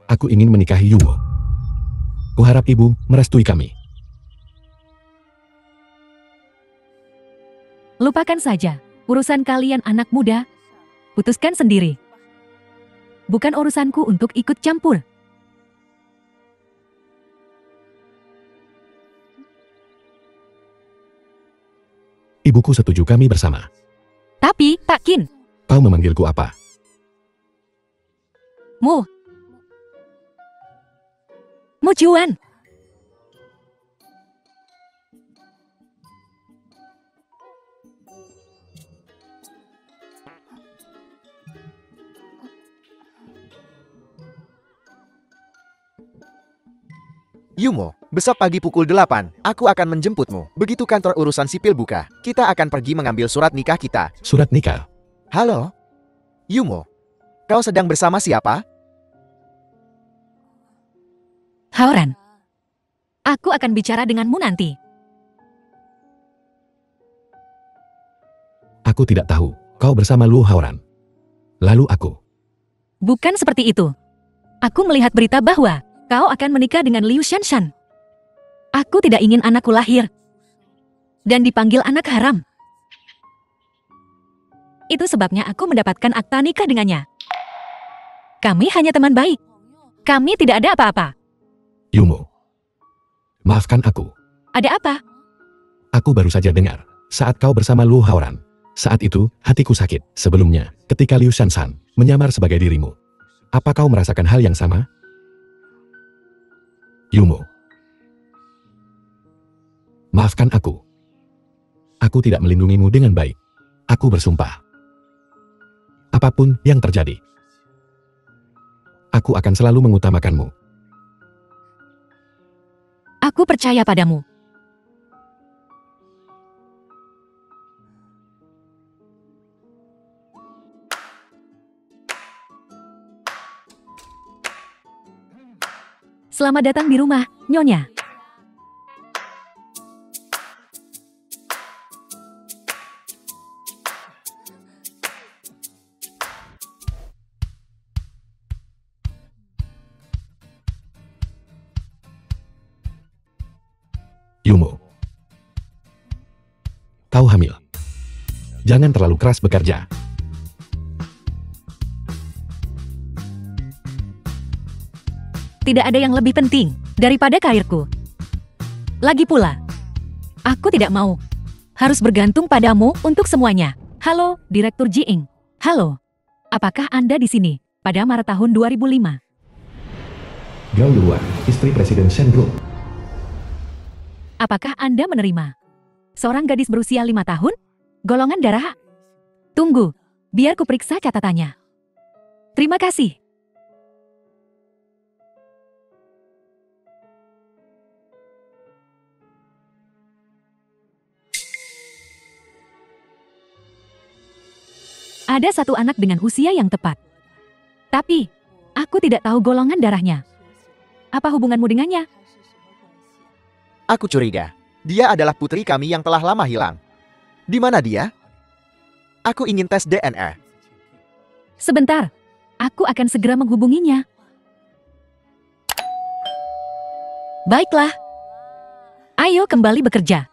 Aku ingin menikahi Yumo. Kuharap ibu merestui kami. Lupakan saja. Urusan kalian anak muda. Putuskan sendiri. Bukan urusanku untuk ikut campur. Ibuku setuju kami bersama. Tapi, Pak Qin, Kau memanggilku apa? Mu. Mucuan. Yumo, besok pagi pukul 8, aku akan menjemputmu. Begitu kantor urusan sipil buka, kita akan pergi mengambil surat nikah kita. Surat nikah. Halo? Yumo, kau sedang bersama siapa? Haoran. Aku akan bicara denganmu nanti. Aku tidak tahu. Kau bersama Lu Haoran. Lalu aku. Bukan seperti itu. Aku melihat berita bahwa kau akan menikah dengan Liu Shanshan. Aku tidak ingin anakku lahir dan dipanggil anak haram. Itu sebabnya aku mendapatkan akta nikah dengannya. Kami hanya teman baik. Kami tidak ada apa-apa. Yumo. Maafkan aku. Ada apa? Aku baru saja dengar. Saat kau bersama Lu Haoran. Saat itu, hatiku sakit. Sebelumnya, ketika Liu Shansan menyamar sebagai dirimu. Apa kau merasakan hal yang sama? Yumo. Maafkan aku. Aku tidak melindungimu dengan baik. Aku bersumpah. Apapun yang terjadi, aku akan selalu mengutamakanmu. Aku percaya padamu. Selamat datang di rumah, Nyonya. Yumo. Kau hamil. Jangan terlalu keras bekerja. Tidak ada yang lebih penting daripada karirku. Lagi pula, aku tidak mau harus bergantung padamu untuk semuanya. Halo, Direktur Jiing. Halo. Apakah Anda di sini pada Maret tahun 2005? Gao Luan, istri Presiden Shen Group. Apakah Anda menerima seorang gadis berusia 5 tahun? Golongan darah A? Tunggu, biar ku periksa catatannya. Terima kasih. Ada satu anak dengan usia yang tepat. Tapi, aku tidak tahu golongan darahnya. Apa hubunganmu dengannya? Aku curiga. Dia adalah putri kami yang telah lama hilang. Di mana dia? Aku ingin tes DNA. Sebentar, aku akan segera menghubunginya. Baiklah. Ayo kembali bekerja.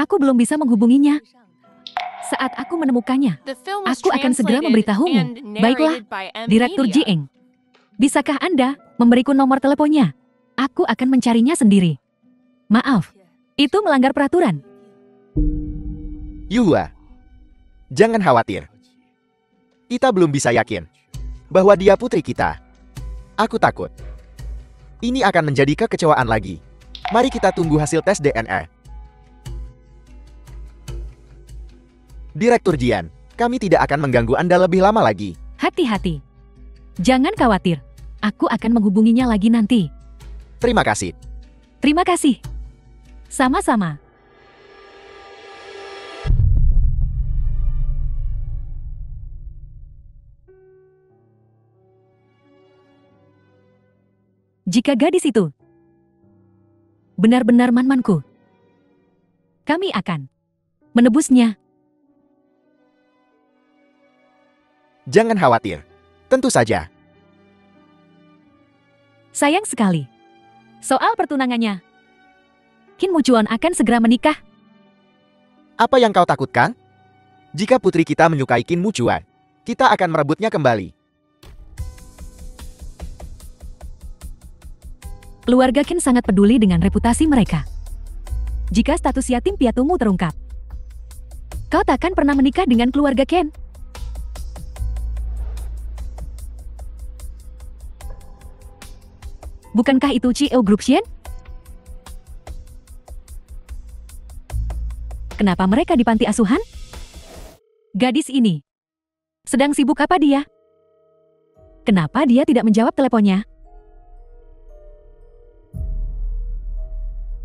Aku belum bisa menghubunginya. Saat aku menemukannya, The film was aku akan segera translated memberitahumu. and Baiklah, narrated by M. Direktur Media. Jieng. Bisakah Anda memberiku nomor teleponnya? Aku akan mencarinya sendiri. Maaf, itu melanggar peraturan. Yuhua, jangan khawatir. Kita belum bisa yakin bahwa dia putri kita. Aku takut ini akan menjadi kekecewaan lagi. Mari kita tunggu hasil tes DNA. Direktur Jian, kami tidak akan mengganggu Anda lebih lama lagi. Hati-hati. Jangan khawatir. Aku akan menghubunginya lagi nanti. Terima kasih. Terima kasih. Sama-sama. Jika gadis itu benar-benar manmanku, kami akan menebusnya. Jangan khawatir. Tentu saja. Sayang sekali. Soal pertunangannya, Qin Muchuan akan segera menikah. Apa yang kau takutkan? Jika putri kita menyukai Qin Muchuan, kita akan merebutnya kembali. Keluarga Qin sangat peduli dengan reputasi mereka. Jika status yatim piatumu terungkap, kau takkan pernah menikah dengan keluarga Qin. Bukankah itu Chio Group Shen? Kenapa mereka di panti asuhan? Gadis ini sedang sibuk apa dia? Kenapa dia tidak menjawab teleponnya?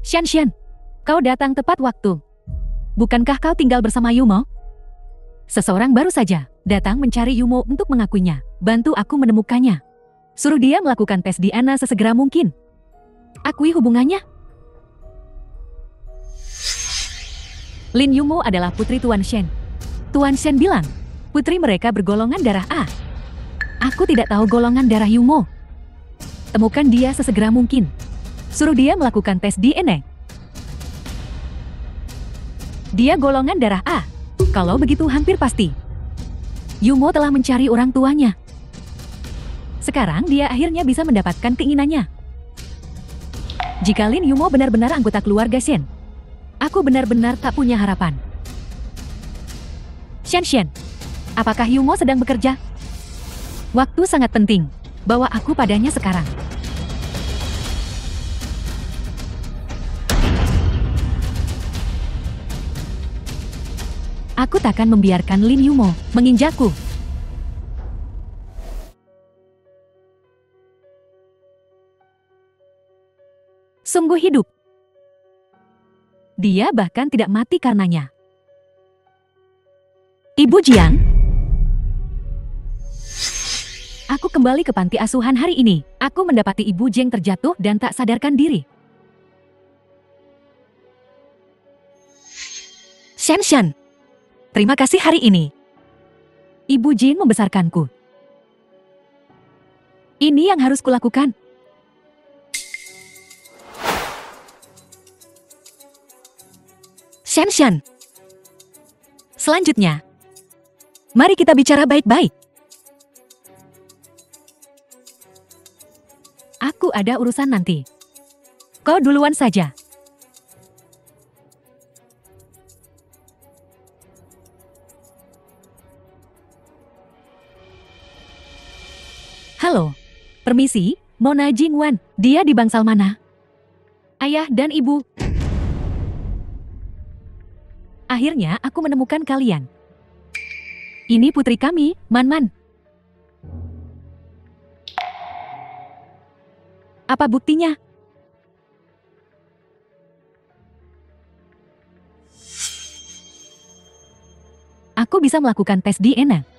Xian, kau datang tepat waktu. Bukankah kau tinggal bersama Yumo? Seseorang baru saja datang mencari Yumo untuk mengakuinya. Bantu aku menemukannya. Suruh dia melakukan tes DNA sesegera mungkin. Akui hubungannya. Lin Yumo adalah putri Tuan Shen. Tuan Shen bilang, putri mereka bergolongan darah A. Aku tidak tahu golongan darah Yumo. Temukan dia sesegera mungkin. Suruh dia melakukan tes DNA. Dia golongan darah A. Kalau begitu hampir pasti Yumo telah mencari orang tuanya. Sekarang dia akhirnya bisa mendapatkan keinginannya. Jika Lin Yumo benar-benar anggota keluarga Shen, aku benar-benar tak punya harapan. Shen, apakah Yumo sedang bekerja? Waktu sangat penting. Bawa aku padanya sekarang. Aku takkan membiarkan Lin Yumo menginjakku. Sungguh hidup. Dia bahkan tidak mati karenanya. Ibu Jiang? Aku kembali ke panti asuhan hari ini. Aku mendapati Ibu Jiang terjatuh dan tak sadarkan diri. Shen, terima kasih hari ini. Ibu Jin membesarkanku. Ini yang harus kulakukan. Shen. Selanjutnya, mari kita bicara baik-baik. Aku ada urusan nanti. Kau duluan saja. Halo, permisi, Mona Jingwan. Dia di bangsal mana? Ayah dan ibu. Akhirnya aku menemukan kalian. Ini putri kami, Man. Apa buktinya? Aku bisa melakukan tes DNA.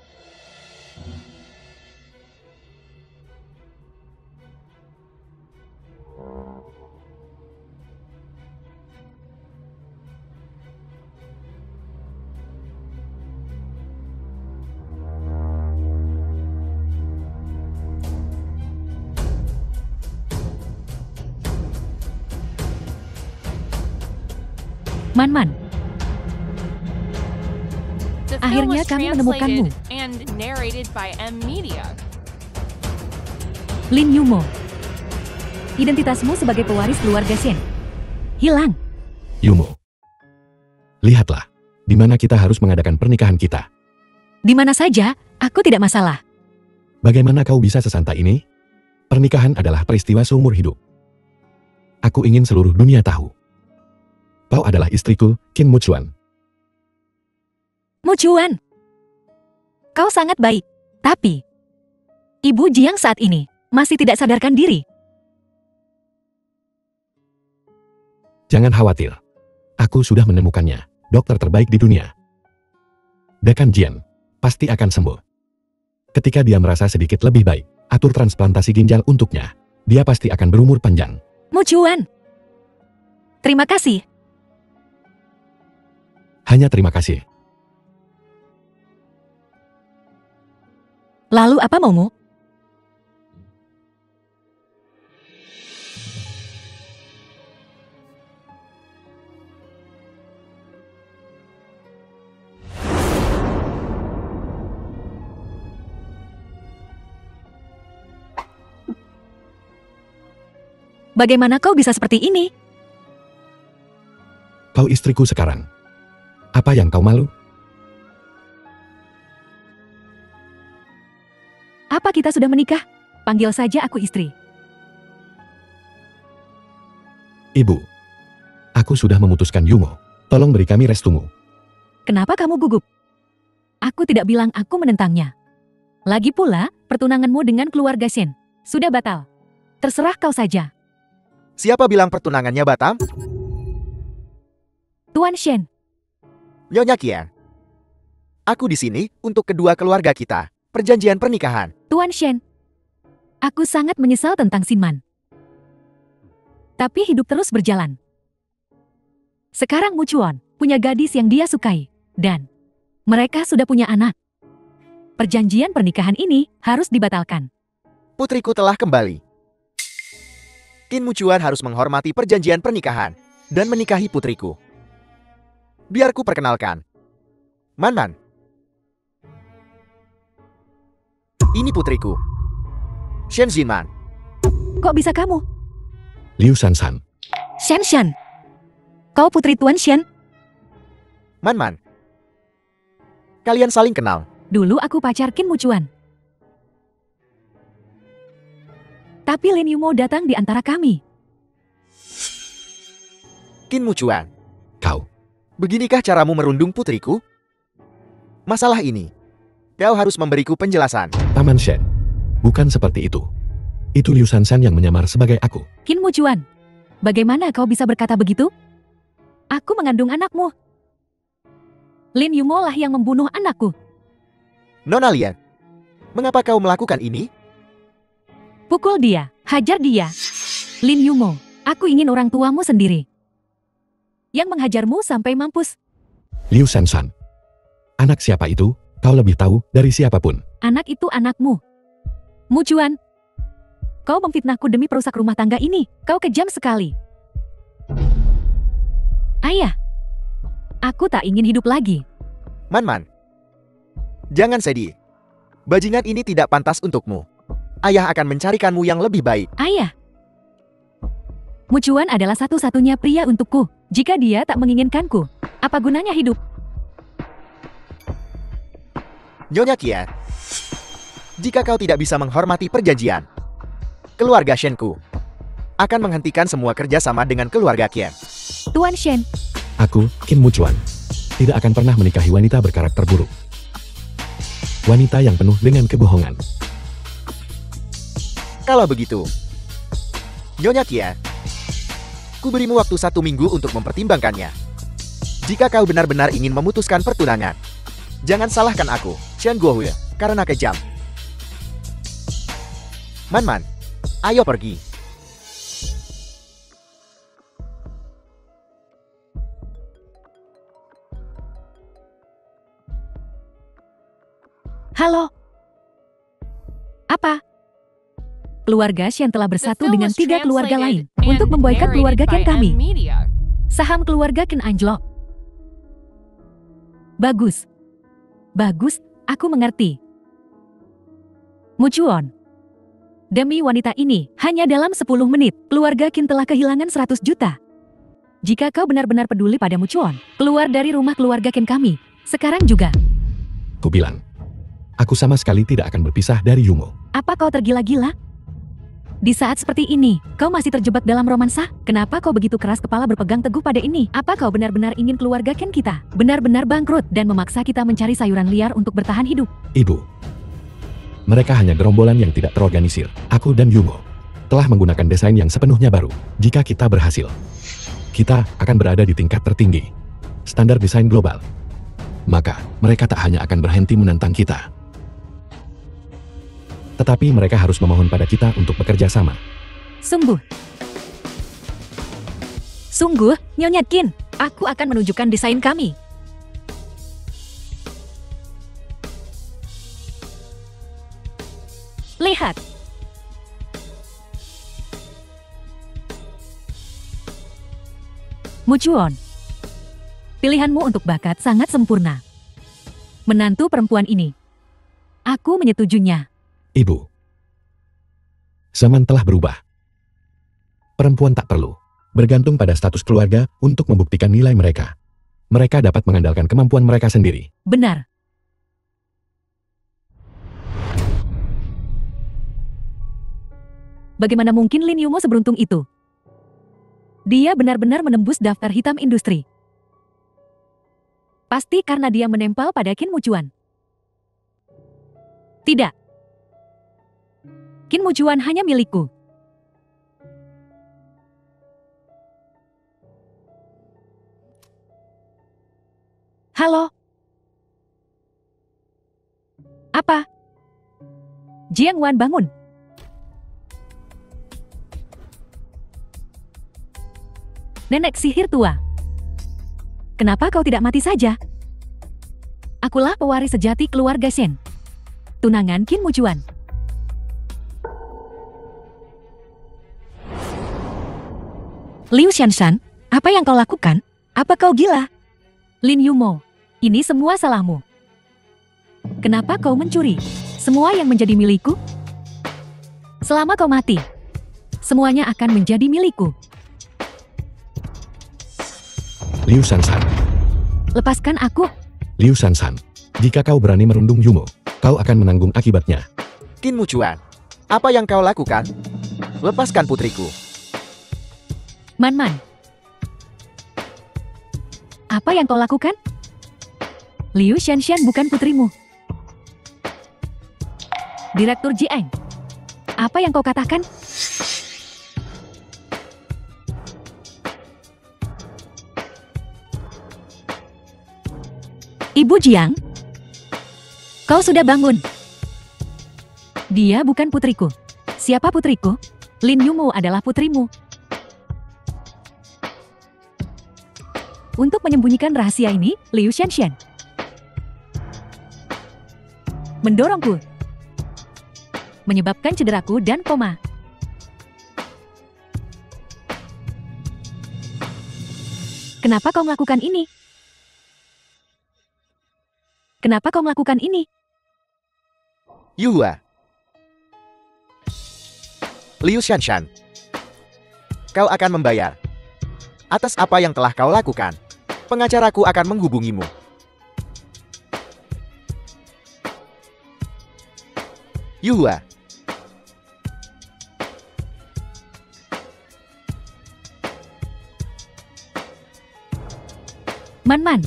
Man, The film Akhirnya was kami menemukanmu. translated and narrated by M Media. Lin Yumo. Identitasmu sebagai pewaris keluarga Shen hilang. Yumo. Lihatlah, di mana kita harus mengadakan pernikahan kita. Di mana saja, aku tidak masalah. Bagaimana kau bisa sesantai ini? Pernikahan adalah peristiwa seumur hidup. Aku ingin seluruh dunia tahu. Kau adalah istriku, Qin Muchuan. Muchuan. Kau sangat baik. Tapi, Ibu Jiang saat ini masih tidak sadarkan diri. Jangan khawatir. Aku sudah menemukannya, dokter terbaik di dunia. Dekan Jian pasti akan sembuh. Ketika dia merasa sedikit lebih baik, atur transplantasi ginjal untuknya. Dia pasti akan berumur panjang. Muchuan. Terima kasih. Hanya terima kasih. Lalu apa maumu? Bagaimana kau bisa seperti ini? Kau istriku sekarang. Apa yang kau malu? Apa kita sudah menikah? Panggil saja aku istri. Ibu, aku sudah memutuskan Yumo. Tolong beri kami restumu. Kenapa kamu gugup? Aku tidak bilang aku menentangnya. Lagi pula, pertunanganmu dengan keluarga Shen sudah batal. Terserah kau saja. Siapa bilang pertunangannya batal? Tuan Shen, Nyonya Qian. Aku di sini untuk kedua keluarga kita. Perjanjian pernikahan. Tuan Shen. Aku sangat menyesal tentang Sinman. Tapi hidup terus berjalan. Sekarang Muchuan punya gadis yang dia sukai. Dan mereka sudah punya anak. Perjanjian pernikahan ini harus dibatalkan. Putriku telah kembali. Qin Muchuan harus menghormati perjanjian pernikahan dan menikahi putriku. Biar ku perkenalkan. Man. Ini putriku. Shen Jinman. Kok bisa kamu? Liu Sansan. Shen. Kau putri Tuan Shen? Man. Kalian saling kenal. Dulu aku pacar Qin Muchuan. Tapi Lin Yumo datang di antara kami. Qin Muchuan. Kau. Beginikah caramu merundung putriku? Masalah ini, kau harus memberiku penjelasan. Paman Shen. Bukan seperti itu. Itu Liu Sansan yang menyamar sebagai aku. Qin Muchuan, bagaimana kau bisa berkata begitu? Aku mengandung anakmu. Lin Yumo lah yang membunuh anakku. Nona Lian, mengapa kau melakukan ini? Pukul dia, hajar dia. Lin Yumo, aku ingin orang tuamu sendiri yang menghajarmu sampai mampus. Liu Sansan. Anak siapa itu? Kau lebih tahu dari siapapun. Anak itu anakmu. Muchuan, kau memfitnahku demi perusak rumah tangga ini. Kau kejam sekali. Ayah, aku tak ingin hidup lagi. Man. Jangan sedih. Bajingan ini tidak pantas untukmu. Ayah akan mencarikanmu yang lebih baik. Ayah, Muchuan adalah satu-satunya pria untukku. Jika dia tak menginginkanku, apa gunanya hidup? Nyonya Qian, jika kau tidak bisa menghormati perjanjian, keluarga Shenku akan menghentikan semua kerjasama dengan keluarga Qian. Tuan Shen, Aku, Qin Muchuan, tidak akan pernah menikahi wanita berkarakter buruk. Wanita yang penuh dengan kebohongan. Kalau begitu, Nyonya Qian, ku berimu waktu 1 minggu untuk mempertimbangkannya. Jika kau benar-benar ingin memutuskan pertunangan, jangan salahkan aku, Shen Guohui, karena kejam. Man, ayo pergi. halo. Apa? Keluarga Shen telah The bersatu film dengan was 3 keluarga lain translated untuk and memboikot keluarga narrated Ken by kami. M Media. Saham keluarga Ken anjlok. Bagus. Bagus, aku mengerti. Mucuon. Demi wanita ini, hanya dalam 10 menit, keluarga Qin telah kehilangan 100 juta. Jika kau benar-benar peduli pada Mucuon, keluar dari rumah keluarga Qin kami, sekarang juga. Kubilang, aku sama sekali tidak akan berpisah dari Yumo. Apa kau tergila-gila? Di saat seperti ini, kau masih terjebak dalam romansa? Kenapa kau begitu keras kepala berpegang teguh pada ini? Apa kau benar-benar ingin keluarga Qin kita benar-benar bangkrut dan memaksa kita mencari sayuran liar untuk bertahan hidup? Ibu, mereka hanya gerombolan yang tidak terorganisir. Aku dan Yumo telah menggunakan desain yang sepenuhnya baru. Jika kita berhasil, kita akan berada di tingkat tertinggi, standar desain global. Maka, mereka tak hanya akan berhenti menantang kita, tetapi mereka harus memohon pada kita untuk bekerja sama. Sungguh, Nyonya Qin, aku akan menunjukkan desain kami. Lihat. Mucuon. Pilihanmu untuk bakat sangat sempurna. Menantu perempuan ini. Aku menyetujuinya. Ibu, zaman telah berubah. Perempuan tak perlu bergantung pada status keluarga untuk membuktikan nilai mereka. Mereka dapat mengandalkan kemampuan mereka sendiri. Benar. Bagaimana mungkin Lin Yumo seberuntung itu? Dia benar-benar menembus daftar hitam industri. Pasti karena dia menempel pada Qin Mucuan. Tidak. Qin Mucuan hanya milikku. Halo? Apa? Jiang Wan bangun. Nenek sihir tua. Kenapa kau tidak mati saja? Akulah pewaris sejati keluarga Shen. Tunangan Qin Mucuan. Liu Shanshan, apa yang kau lakukan? Apa kau gila? Lin Yumo, ini semua salahmu. Kenapa kau mencuri semua yang menjadi milikku? Selama kau mati, semuanya akan menjadi milikku. Liu Shanshan, Lepaskan aku. Liu Shanshan, jika kau berani merundung Yumo, kau akan menanggung akibatnya. Qin Mucuan, apa yang kau lakukan? Lepaskan putriku. Man. Apa yang kau lakukan? Liu Shanshan bukan putrimu. Direktur Jiang, apa yang kau katakan? Ibu Jiang, kau sudah bangun. Dia bukan putriku. Siapa putriku? Lin Yumo adalah putrimu. Untuk menyembunyikan rahasia ini, Liu Shanshan mendorongku, menyebabkan cederaku dan koma. Kenapa kau melakukan ini? Kenapa kau melakukan ini? Yuhua. Liu Shanshan, kau akan membayar atas apa yang telah kau lakukan. Pengacaraku akan menghubungimu. Yuhua. Man.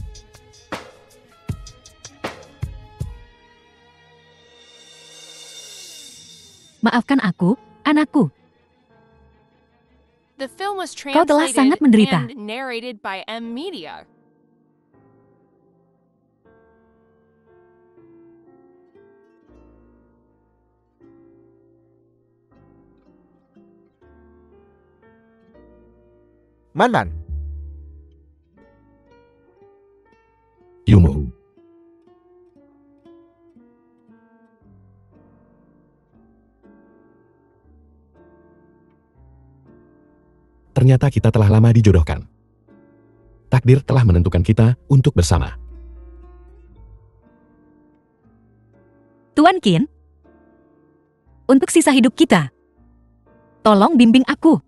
Maafkan aku, anakku. The film was Kau telah translated sangat menderita. and narrated by M Media. Man. Yumo, ternyata kita telah lama dijodohkan. Takdir telah menentukan kita untuk bersama. Tuan Qin, untuk sisa hidup kita, tolong bimbing aku.